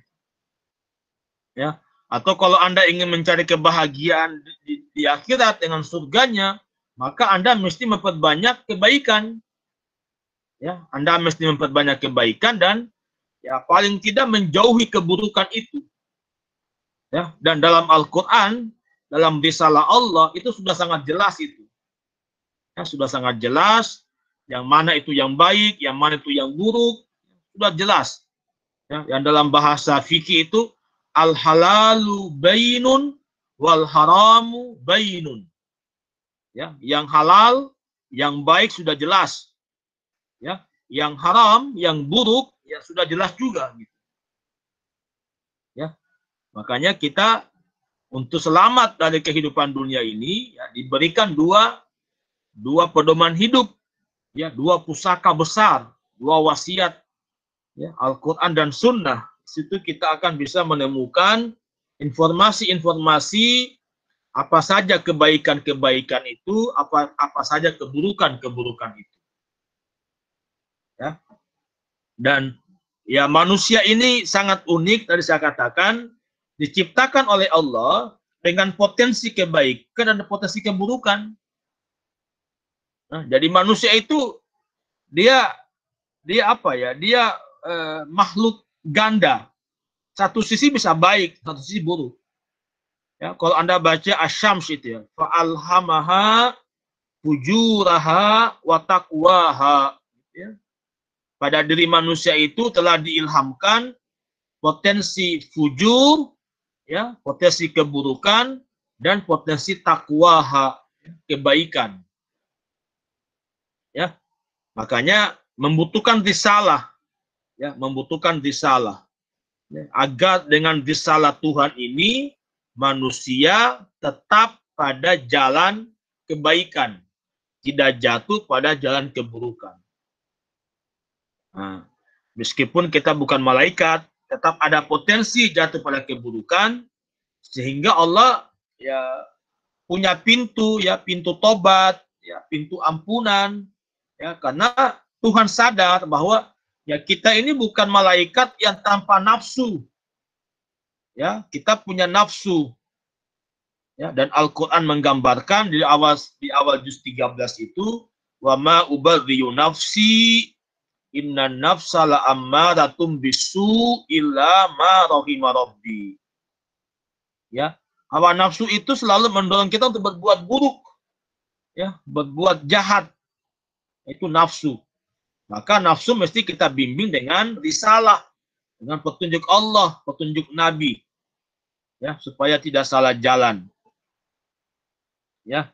Ya, atau kalau Anda ingin mencari kebahagiaan di akhirat dengan surganya, maka Anda mesti memperbanyak kebaikan. Ya, Anda mesti memperbanyak kebaikan dan, ya, paling tidak menjauhi keburukan itu. Ya, dan dalam Al-Quran, dalam risalah Allah itu sudah sangat jelas itu. Ya, sudah sangat jelas yang mana itu yang baik, yang mana itu yang buruk, sudah jelas. Ya, yang dalam bahasa fikih itu al halalu bainun wal haramu bainun. Ya, yang halal, yang baik sudah jelas. Ya, yang haram, yang buruk ya sudah jelas juga gitu. Ya. Makanya kita untuk selamat dari kehidupan dunia ini ya, diberikan dua pedoman hidup, ya, dua pusaka besar, dua wasiat, ya, Al-Quran dan Sunnah. Di situ kita akan bisa menemukan informasi-informasi apa saja kebaikan-kebaikan itu, apa saja keburukan-keburukan itu. Ya. Dan ya manusia ini sangat unik, tadi saya katakan, diciptakan oleh Allah dengan potensi kebaikan dan potensi keburukan. Nah, jadi manusia itu dia apa ya? Dia makhluk ganda. Satu sisi bisa baik, satu sisi buruk. Ya, kalau Anda baca Asy-Syams itu ya, fa'alhamaha fujuraha wa taqwaha. Ya. Pada diri manusia itu telah diilhamkan potensi fujur, ya, potensi keburukan dan potensi takwaha, kebaikan. Ya, makanya membutuhkan risalah, ya, membutuhkan risalah. Ya, agar dengan risalah Tuhan ini manusia tetap pada jalan kebaikan, tidak jatuh pada jalan keburukan. Nah, meskipun kita bukan malaikat, tetap ada potensi jatuh pada keburukan, sehingga Allah ya punya pintu, ya, pintu tobat, ya, pintu ampunan, ya, karena Tuhan sadar bahwa ya kita ini bukan malaikat yang tanpa nafsu. Ya, kita punya nafsu. Ya, dan Al-Qur'an menggambarkan di awal juz 13 itu, wa ma ubarriyu nafsi inna nafsa la ammaratum bisu illa ma rahima rabbi. Ya, hawa nafsu itu selalu mendorong kita untuk berbuat buruk, ya, berbuat jahat. Itu nafsu. Maka nafsu mesti kita bimbing dengan risalah, dengan petunjuk Allah, petunjuk Nabi, ya, supaya tidak salah jalan. Ya.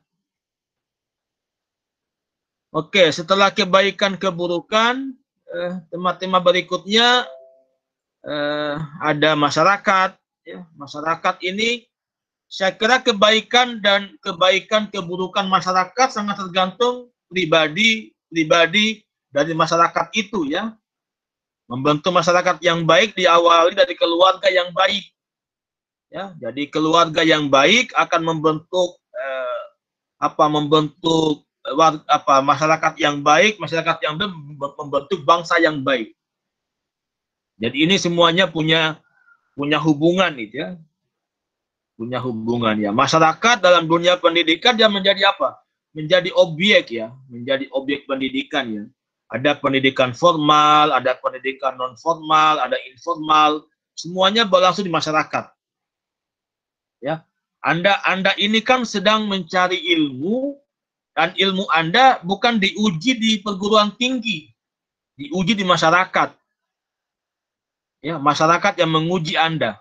Oke, setelah kebaikan keburukan, tema-tema berikutnya ada masyarakat. Ya, masyarakat ini saya kira kebaikan dan kebaikan keburukan masyarakat sangat tergantung pribadi dari masyarakat itu, ya. Membentuk masyarakat yang baik diawali dari keluarga yang baik. Ya, jadi keluarga yang baik akan membentuk masyarakat yang baik, masyarakat yang membentuk bangsa yang baik. Jadi ini semuanya punya hubungan itu, ya. Punya hubungan, ya. Masyarakat dalam dunia pendidikan dia menjadi apa? Menjadi objek, ya, menjadi objek pendidikan, ya. Ada pendidikan formal, ada pendidikan non formal, ada informal, semuanya berlangsung di masyarakat. Ya, Anda ini kan sedang mencari ilmu, dan ilmu Anda bukan diuji di perguruan tinggi, diuji di masyarakat. Ya, masyarakat yang menguji Anda.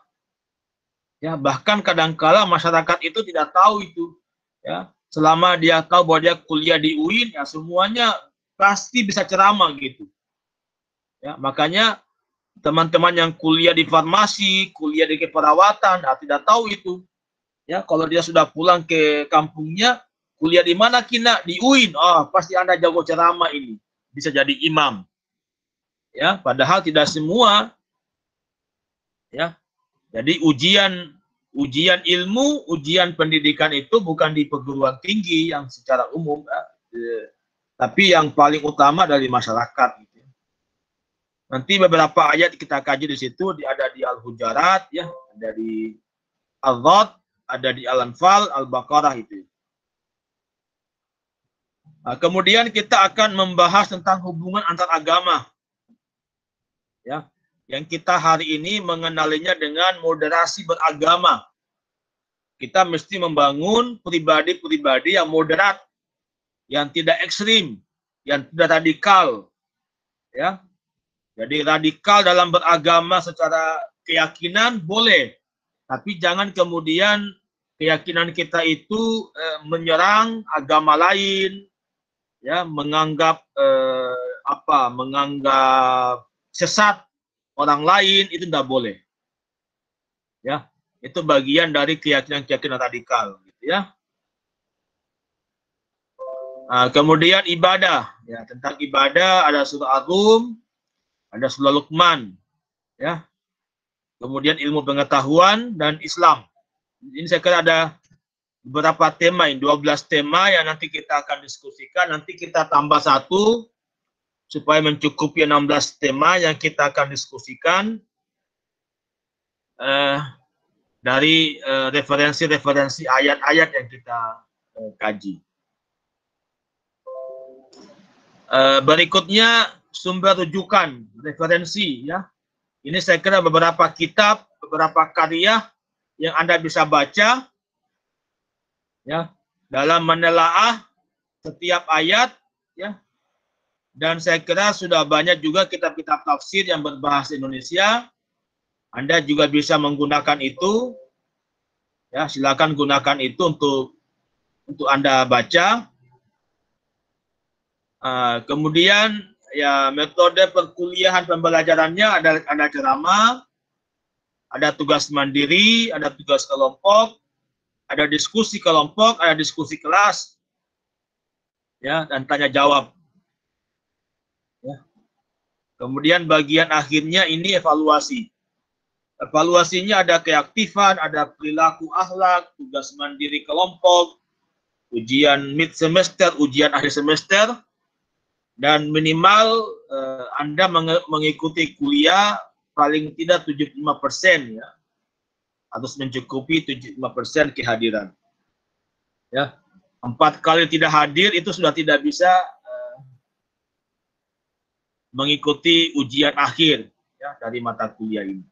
Ya, bahkan kadangkala masyarakat itu tidak tahu itu. Ya, selama dia tahu bahwa dia kuliah di UIN, ya semuanya pasti bisa ceramah gitu. Ya, makanya teman-teman yang kuliah di farmasi, kuliah di keperawatan, nah, tidak tahu itu. Ya, kalau dia sudah pulang ke kampungnya, kuliah di mana Kina? Di UIN. Oh, pasti Anda jago ceramah ini. Bisa jadi imam. Ya, padahal tidak semua. Ya. Jadi ujian ilmu, ujian pendidikan itu bukan di perguruan tinggi yang secara umum, tapi yang paling utama dari masyarakat. Gitu. Nanti beberapa ayat kita kaji di situ, ada di Al-Hujarat, ya, ada di Al-Rad, ada di Al-Anfal, Al-Baqarah itu. Nah, kemudian kita akan membahas tentang hubungan antar agama. Ya, yang kita hari ini mengenalinya dengan moderasi beragama. Kita mesti membangun pribadi-pribadi yang moderat. yang tidak ekstrim, yang tidak radikal, ya. Jadi radikal dalam beragama secara keyakinan boleh, tapi jangan kemudian keyakinan kita itu menyerang agama lain, ya, menganggap menganggap sesat orang lain, itu tidak boleh, ya. Itu bagian dari keyakinan-keyakinan radikal, gitu ya. Kemudian ibadah, ya, tentang ibadah ada surah Ar-Rum, ada surah Luqman, ya. Kemudian ilmu pengetahuan dan Islam. Ini saya kira ada beberapa tema, 12 tema yang nanti kita akan diskusikan. Nanti kita tambah satu supaya mencukupi 16 tema yang kita akan diskusikan dari referensi-referensi ayat-ayat yang kita kaji. Berikutnya sumber rujukan, referensi, ya. Ini saya kira beberapa kitab, beberapa karya yang Anda bisa baca, ya, dalam menelaah setiap ayat, ya. Dan saya kira sudah banyak juga kitab-kitab tafsir yang berbahasa Indonesia. Anda juga bisa menggunakan itu, ya. Silakan gunakan itu untuk Anda baca. Kemudian ya metode perkuliahan pembelajarannya ada ceramah, ada tugas mandiri, ada tugas kelompok, ada diskusi kelompok, ada diskusi kelas, ya, dan tanya jawab. Ya. Kemudian bagian akhirnya ini evaluasi. Evaluasinya ada keaktifan, ada perilaku akhlak, tugas mandiri kelompok, ujian mid semester, ujian akhir semester. Dan minimal Anda mengikuti kuliah paling tidak 75%, ya, harus mencukupi 75% kehadiran, ya. 4 kali tidak hadir itu sudah tidak bisa mengikuti ujian akhir, ya, dari mata kuliah ini.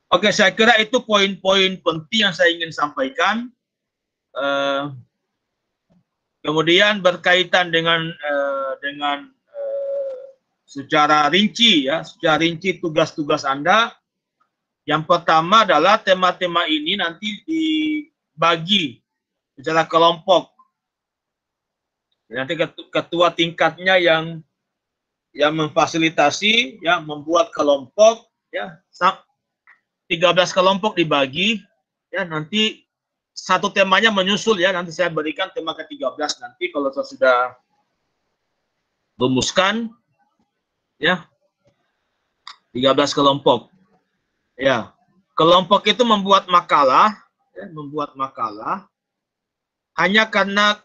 Oke, saya kira itu poin-poin penting yang saya ingin sampaikan. Kemudian berkaitan dengan secara rinci, ya, secara rinci tugas-tugas Anda. Yang pertama adalah tema-tema ini nanti dibagi secara kelompok. Nanti ketua tingkatnya yang memfasilitasi, ya, membuat kelompok, ya, 13 kelompok dibagi, ya, nanti satu temanya menyusul, ya, nanti saya berikan tema ke-13 nanti kalau saya sudah rumuskan, ya, 13 kelompok. Ya, kelompok itu membuat makalah, ya, hanya karena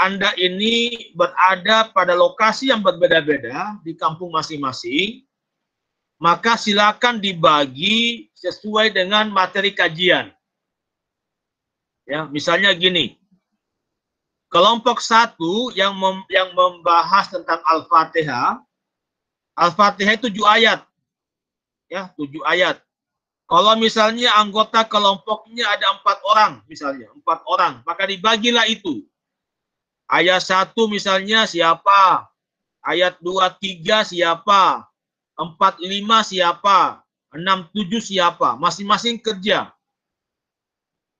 Anda ini berada pada lokasi yang berbeda-beda di kampung masing-masing, maka silakan dibagi sesuai dengan materi kajian. Ya, misalnya gini, kelompok 1 yang membahas tentang Al-Fatihah. Al-Fatihah 7 ayat. Ya, 7 ayat. Kalau misalnya anggota kelompoknya ada 4 orang, misalnya 4 orang, maka dibagilah itu. Ayat 1 misalnya siapa, ayat 2, 3 siapa, 4, 5 siapa, 6, 7 siapa, masing-masing kerja.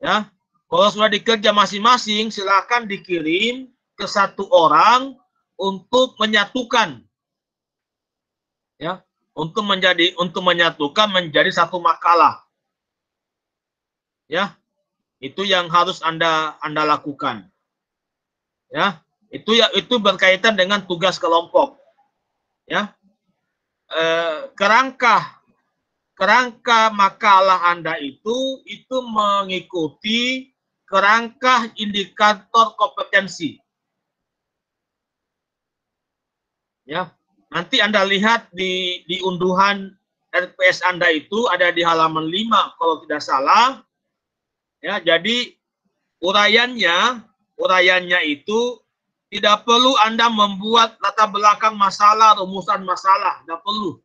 Ya, kalau sudah dikerja masing-masing, silakan dikirim ke 1 orang untuk menyatukan, ya, untuk menyatukan menjadi 1 makalah, ya. Itu yang harus Anda lakukan, ya. Itu berkaitan dengan tugas kelompok, ya. Kerangka makalah Anda itu mengikuti kerangka indikator kompetensi, ya. Nanti Anda lihat di unduhan RPS Anda itu ada di halaman 5 kalau tidak salah. Ya, jadi uraiannya itu tidak perlu Anda membuat latar belakang masalah, rumusan masalah, tidak perlu.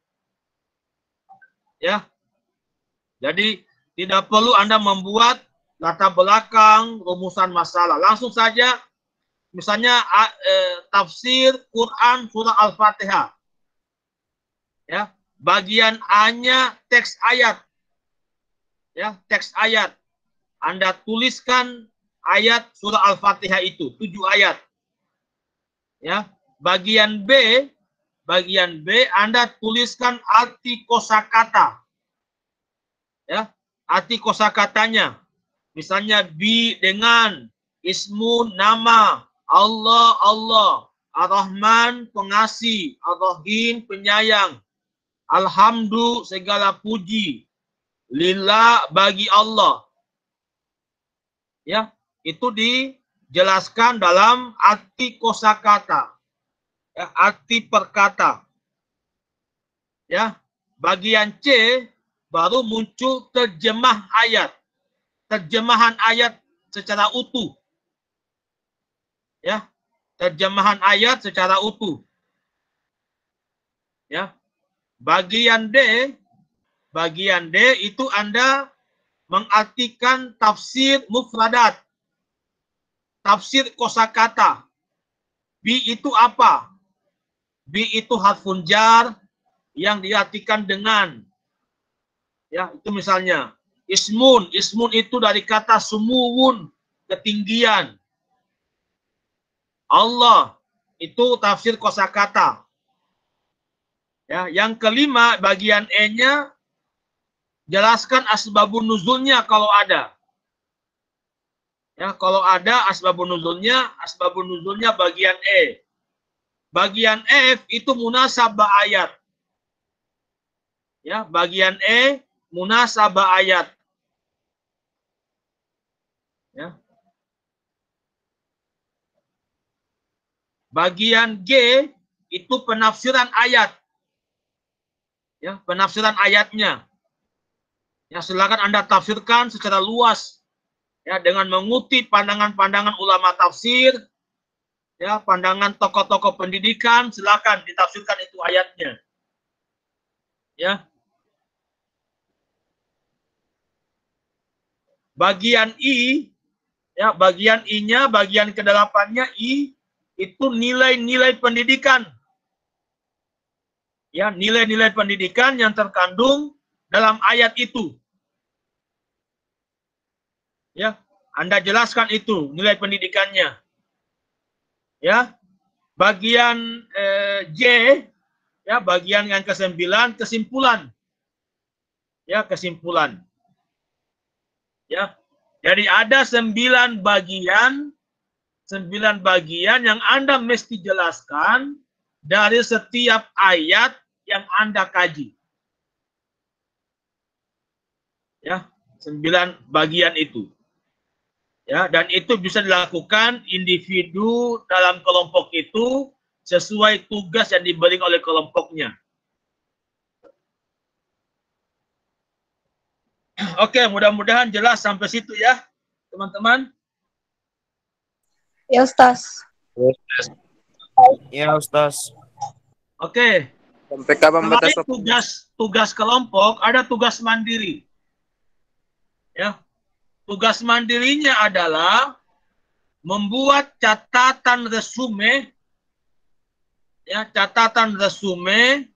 Ya. Jadi tidak perlu Anda membuat latar belakang, rumusan masalah. Langsung saja misalnya tafsir Quran surah Al-Fatihah. Ya, bagian A-nya teks ayat. Ya, teks ayat. Anda tuliskan ayat surah Al-Fatihah itu, 7 ayat. Ya, bagian B Anda tuliskan arti kosakata. Ya, arti kosakatanya. Misalnya bi dengan, ismun nama, Allah Allah, Ar-Rahman pengasih, Ar-Rahim penyayang, Alhamdu segala puji, lillah bagi Allah. Ya, itu dijelaskan dalam arti kosakata. Ya, arti perkata. Ya, bagian C baru muncul terjemah ayat. Terjemahan ayat secara utuh. Ya, terjemahan ayat secara utuh. Ya. Bagian D itu Anda mengartikan tafsir mufradat. Tafsir kosakata. Bi itu apa? Bi itu harfun jar yang diartikan dengan. Ya, itu misalnya ismun itu dari kata sumuwun, ketinggian. Allah itu tafsir kosakata. Ya, yang kelima bagian E-nya jelaskan asbabun nuzulnya kalau ada. Ya, kalau ada asbabun nuzulnya bagian E. Bagian F itu munasabah ayat. Ya, bagian E munasabah ayat. Ya. Bagian G itu penafsiran ayat. Ya, penafsiran ayatnya. Ya, silakan Anda tafsirkan secara luas. Ya, dengan mengutip pandangan-pandangan ulama tafsir, ya, pandangan tokoh-tokoh pendidikan, silakan ditafsirkan itu ayatnya. Ya. Bagian I, ya, bagian I-nya, bagian ke-8-nya I itu nilai-nilai pendidikan. Ya, nilai-nilai pendidikan yang terkandung dalam ayat itu. Ya, Anda jelaskan itu nilai pendidikannya. Ya, bagian J, ya, bagian yang ke-9 kesimpulan. Ya, kesimpulan. Ya, jadi ada 9 bagian yang Anda mesti jelaskan dari setiap ayat yang Anda kaji. Ya, 9 bagian itu. Ya, dan itu bisa dilakukan individu dalam kelompok itu sesuai tugas yang diberi oleh kelompoknya. Oke, mudah-mudahan jelas sampai situ ya, teman-teman. Ya, Ustaz. Ya, Ustaz. Oke. Sampai kapan batas tugas kelompok, ada tugas mandiri. Ya. Tugas mandirinya adalah membuat catatan resume, ya, catatan resume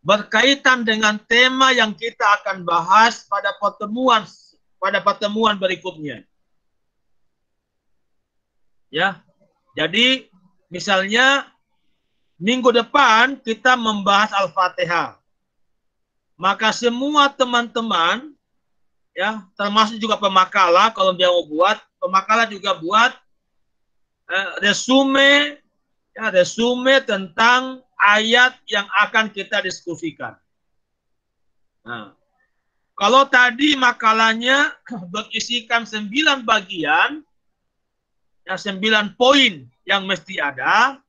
berkaitan dengan tema yang kita akan bahas pada pertemuan berikutnya. Ya. Jadi misalnya minggu depan kita membahas Al-Fatihah. Maka semua teman-teman, ya, termasuk juga pemakalah, kalau dia mau buat, pemakalah juga buat resume, ya, resume tentang ayat yang akan kita diskusikan. Nah, kalau tadi makalahnya berisikan 9 bagian, ya, 9 poin yang mesti ada,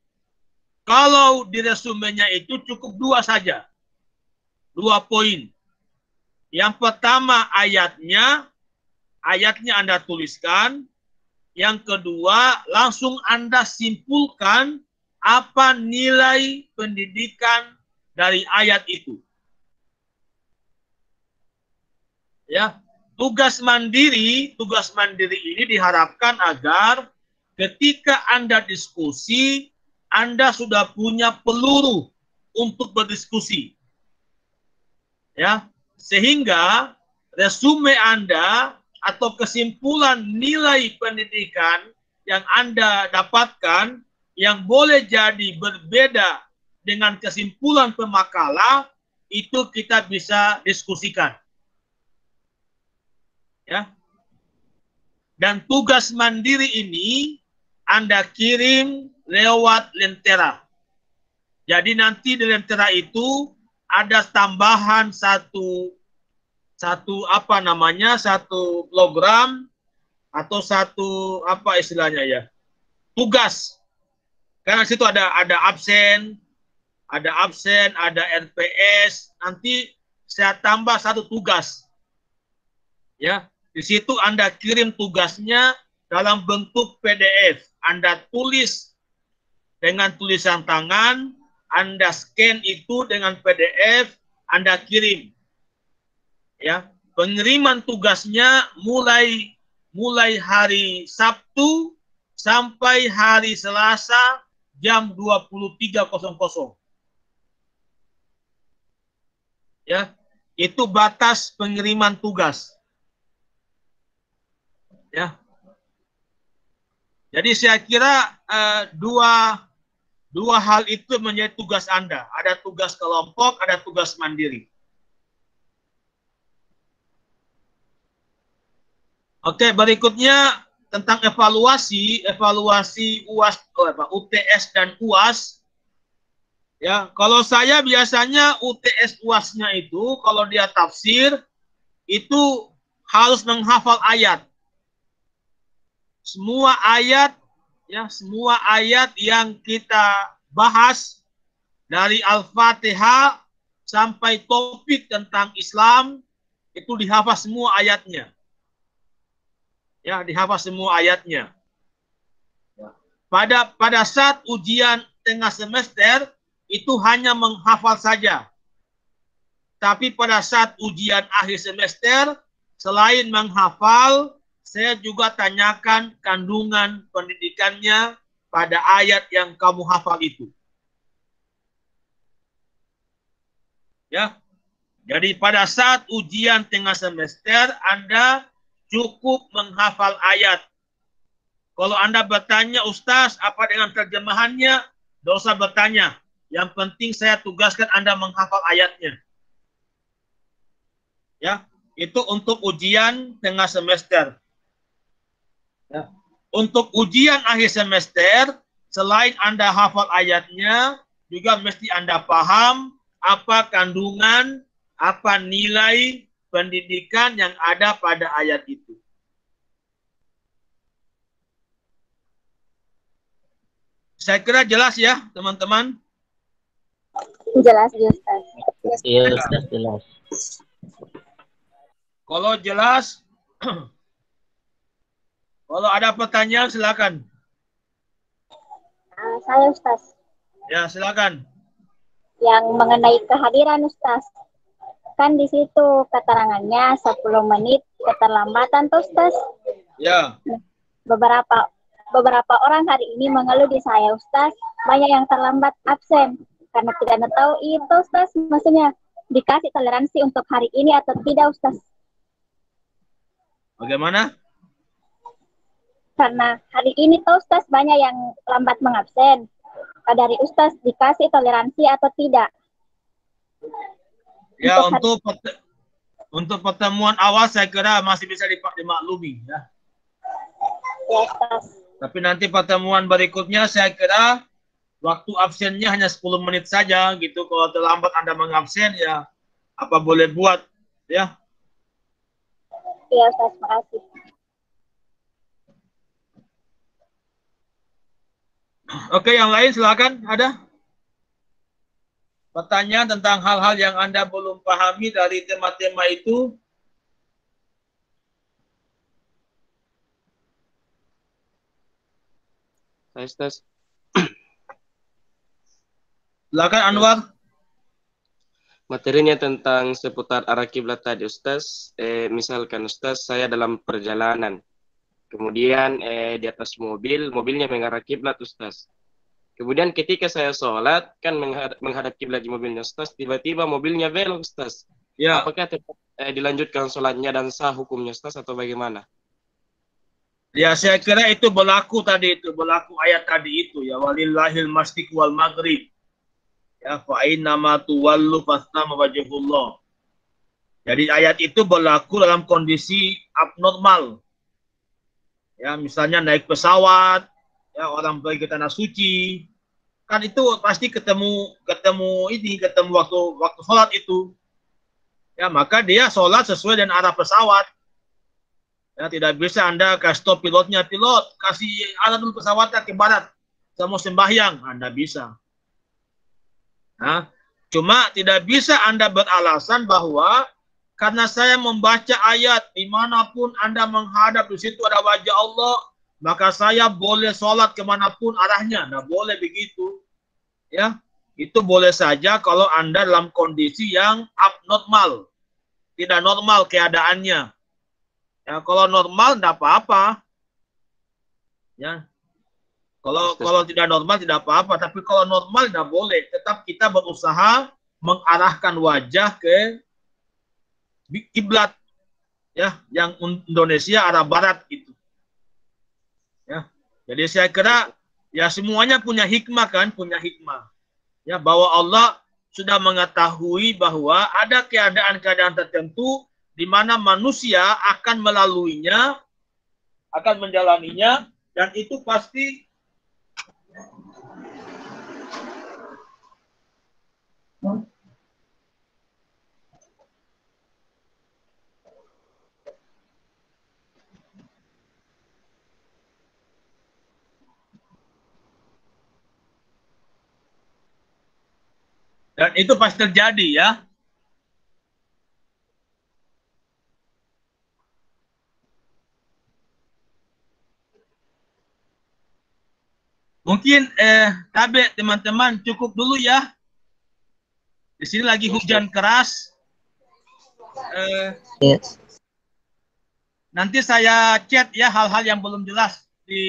kalau di resumenya itu cukup 2 saja. 2 poin. Yang pertama ayatnya Anda tuliskan. Yang kedua, langsung Anda simpulkan apa nilai pendidikan dari ayat itu. Ya, tugas mandiri ini diharapkan agar ketika Anda diskusi, Anda sudah punya peluru untuk berdiskusi. Ya, sehingga resume Anda atau kesimpulan nilai pendidikan yang Anda dapatkan yang boleh jadi berbeda dengan kesimpulan pemakalah, itu kita bisa diskusikan. Ya. Dan tugas mandiri ini Anda kirim lewat Lentera. Jadi nanti di Lentera itu ada tambahan satu program atau satu tugas. Karena situ ada absen, ada RPS, nanti saya tambah satu tugas. Ya, di situ Anda kirim tugasnya dalam bentuk PDF. Anda tulis dengan tulisan tangan, Anda scan itu dengan PDF, Anda kirim. Ya, pengiriman tugasnya mulai hari Sabtu sampai hari Selasa jam 23.00. Ya, itu batas pengiriman tugas. Ya. Jadi saya kira dua hal itu menjadi tugas Anda. Ada tugas kelompok, ada tugas mandiri. Oke, berikutnya tentang evaluasi UAS, UTS dan UAS. Ya, kalau saya biasanya UTS UAS-nya itu kalau dia tafsir itu harus menghafal ayat. Semua ayat yang kita bahas dari Al-Fatihah sampai topik tentang Islam itu dihafal semua ayatnya. Ya, dihafal semua ayatnya. Pada saat ujian tengah semester itu hanya menghafal saja. Tapi pada saat ujian akhir semester, selain menghafal, saya juga tanyakan kandungan pendidikannya pada ayat yang kamu hafal itu. Ya. Jadi pada saat ujian tengah semester, Anda cukup menghafal ayat. Kalau Anda bertanya, Ustaz, apa dengan terjemahannya? Tidak usah bertanya. Yang penting saya tugaskan Anda menghafal ayatnya. Ya, itu untuk ujian tengah semester. Ya. Untuk ujian akhir semester, selain Anda hafal ayatnya, juga mesti Anda paham apa kandungan, apa nilai pendidikan yang ada pada ayat itu. Saya kira jelas ya, teman-teman. Jelas, Ustaz. Iya, Ustaz, jelas. Kalau jelas, kalau ada pertanyaan silakan. Saya, Ustaz. Ya, silakan. Yang mengenai kehadiran, Ustaz. Kan di situ keterangannya 10 menit keterlambatan, tuh, Ustaz. Ya. Beberapa orang hari ini mengeluh di saya, Ustaz. Banyak yang terlambat absen. Karena tidak tahu itu, Ustaz. Maksudnya dikasih toleransi untuk hari ini atau tidak, Ustaz? Bagaimana? Karena hari ini tuh, Ustaz, banyak yang lambat mengabsen. Dari Ustaz dikasih toleransi atau tidak? Ya, untuk pertemuan awal saya kira masih bisa dimaklumi ya. Ya, Ustaz. Tapi nanti pertemuan berikutnya saya kira waktu absennya hanya 10 menit saja gitu. Kalau terlambat Anda mengabsen ya apa boleh buat ya. Iya, Ustaz, makasih. Oke, yang lain silakan. Ada pertanyaan tentang hal-hal yang Anda belum pahami dari tema-tema itu? Ustaz. Silakan Anwar. Materinya tentang seputar arah kiblat tadi, Ustaz. Misalkan Ustaz, saya dalam perjalanan. Kemudian di atas mobil, mobilnya mengarah kiblat Ustaz. Kemudian ketika saya sholat, kan menghadap kiblat di mobilnya Ustaz, tiba-tiba mobilnya belok Ustaz. Ya, Apakah tetap dilanjutkan sholatnya dan sah hukumnya Ustaz atau bagaimana? ya saya kira itu berlaku ayat tadi itu ya, walillahil masyriq wal maghrib. Ya, fa inna ma tuwallu fastamma wajhullah. Jadi ayat itu berlaku dalam kondisi abnormal. Ya, misalnya naik pesawat, ya orang pergi ke tanah suci, kan itu pasti ketemu waktu sholat itu. Ya, maka dia sholat sesuai dengan arah pesawat. Ya, tidak bisa Anda kasih stop pilotnya, pilot kasih arah dulu pesawatnya ke barat, saya mau sembahyang, Anda bisa. Nah, cuma tidak bisa Anda beralasan bahwa karena saya membaca ayat dimanapun Anda menghadap di situ ada wajah Allah, maka saya boleh sholat kemanapun arahnya. Nah, boleh begitu. Ya, itu boleh saja kalau Anda dalam kondisi yang abnormal, tidak normal keadaannya. Ya, kalau normal tidak apa-apa. Ya, kalau tidak normal tidak apa-apa. Tapi kalau normal tidak boleh. Tetap kita berusaha mengarahkan wajah ke kiblat, ya, yang Indonesia arah barat gitu. Ya, jadi saya kira ya semuanya punya hikmah kan, punya hikmah. Ya, bahwa Allah sudah mengetahui bahwa ada keadaan-keadaan tertentu di mana manusia akan melaluinya, akan menjalaninya, dan itu pasti terjadi ya. Mungkin Tabe teman-teman cukup dulu ya. Di sini lagi hujan keras. Yes. Nanti saya chat ya hal-hal yang belum jelas di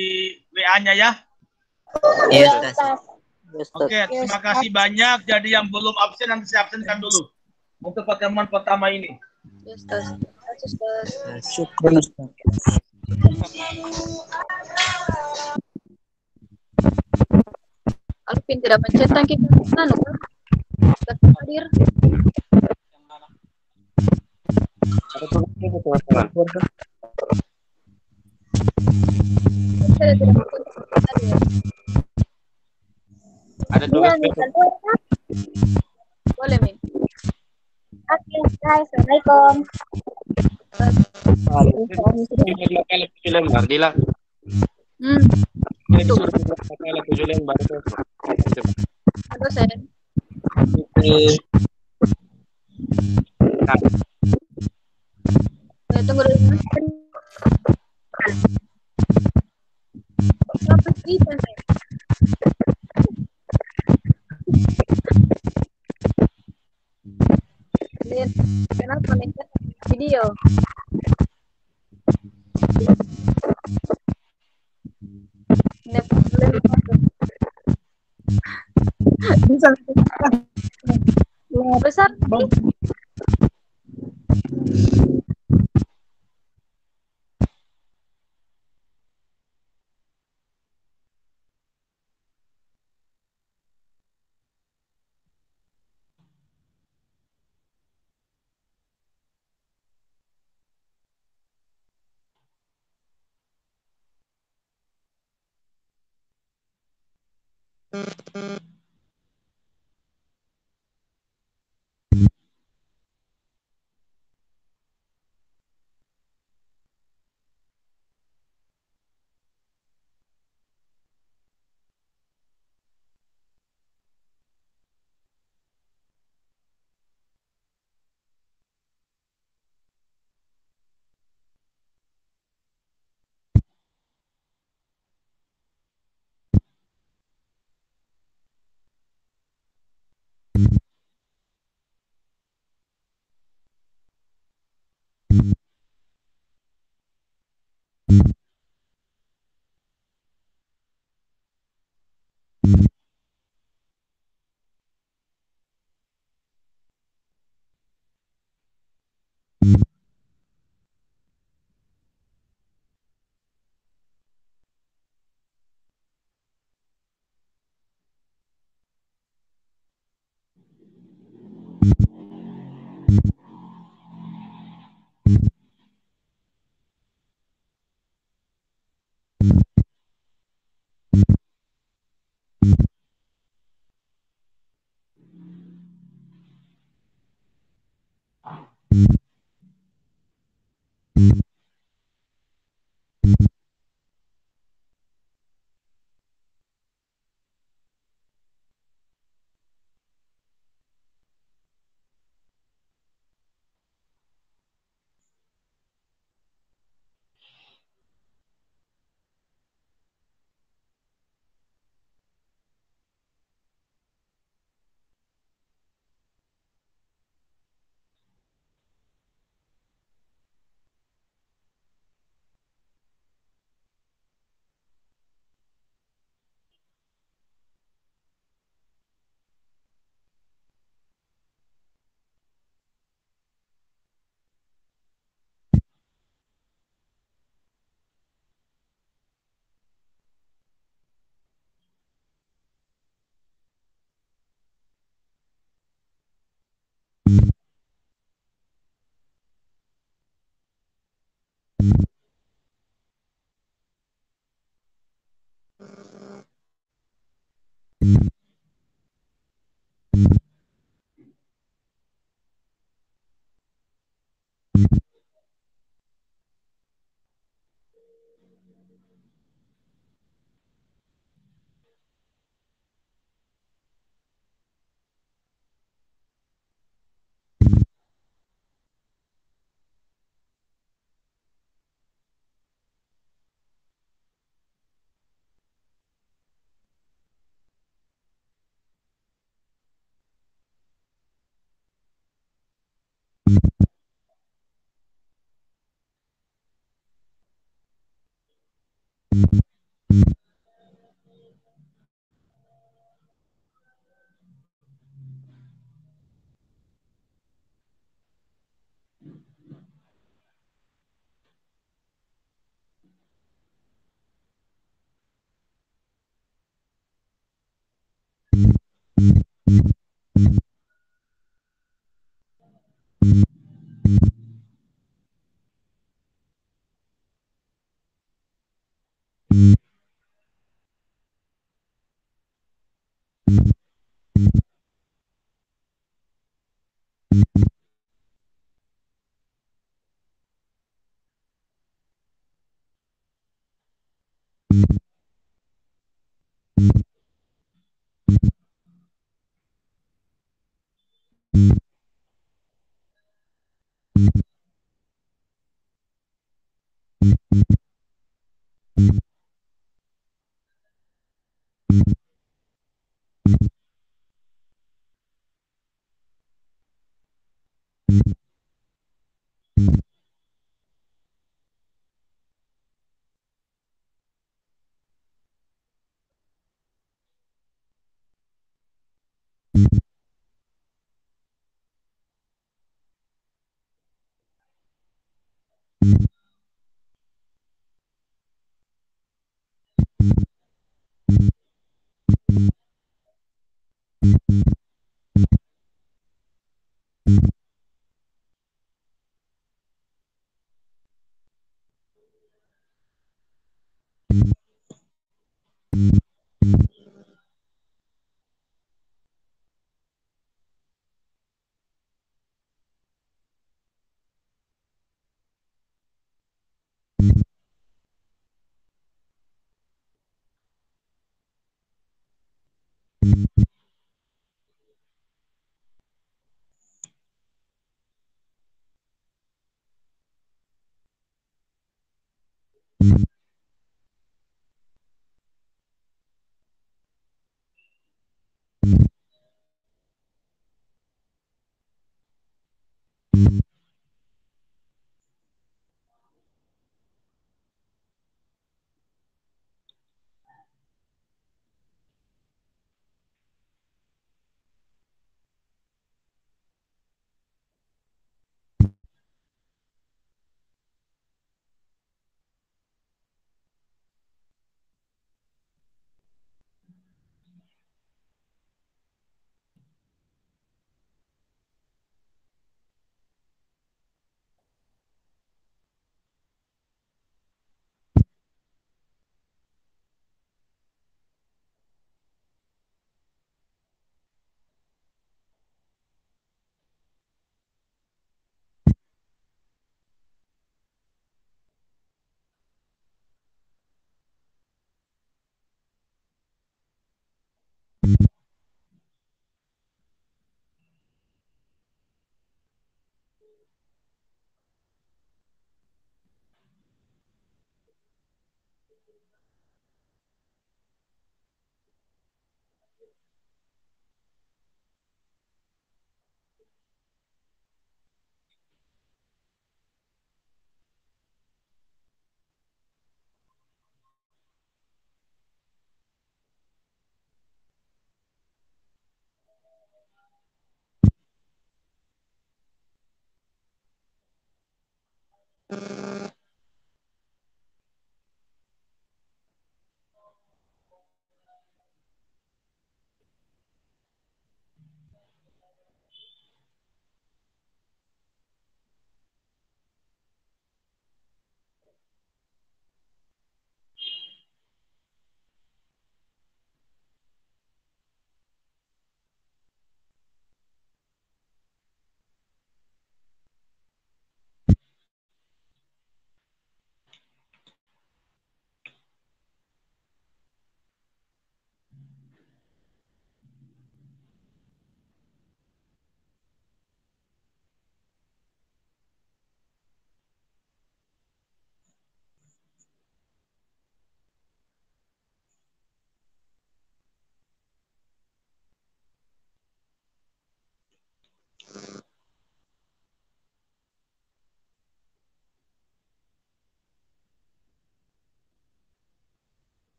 WA-nya ya. Yes, Iya, Ustaz. Oke, terima kasih banyak. Jadi yang belum absen nanti saya absenkan dulu untuk pertemuan pertama ini. Yes, Ustaz. Syukur. Alvin tidak mencetak kita lalu hadir. Saya tidak mencetak hadir. Ada Iya, tugas Min. Boleh, Min. Oke, guys. Assalamualaikum. makalah 7 lembar, Dila. Itu. Makalah 7 lembar. Halo, Sen. Tunggu dulu. Kenapa bisa, Sen? Kenapa mencetak video? Bisa besar.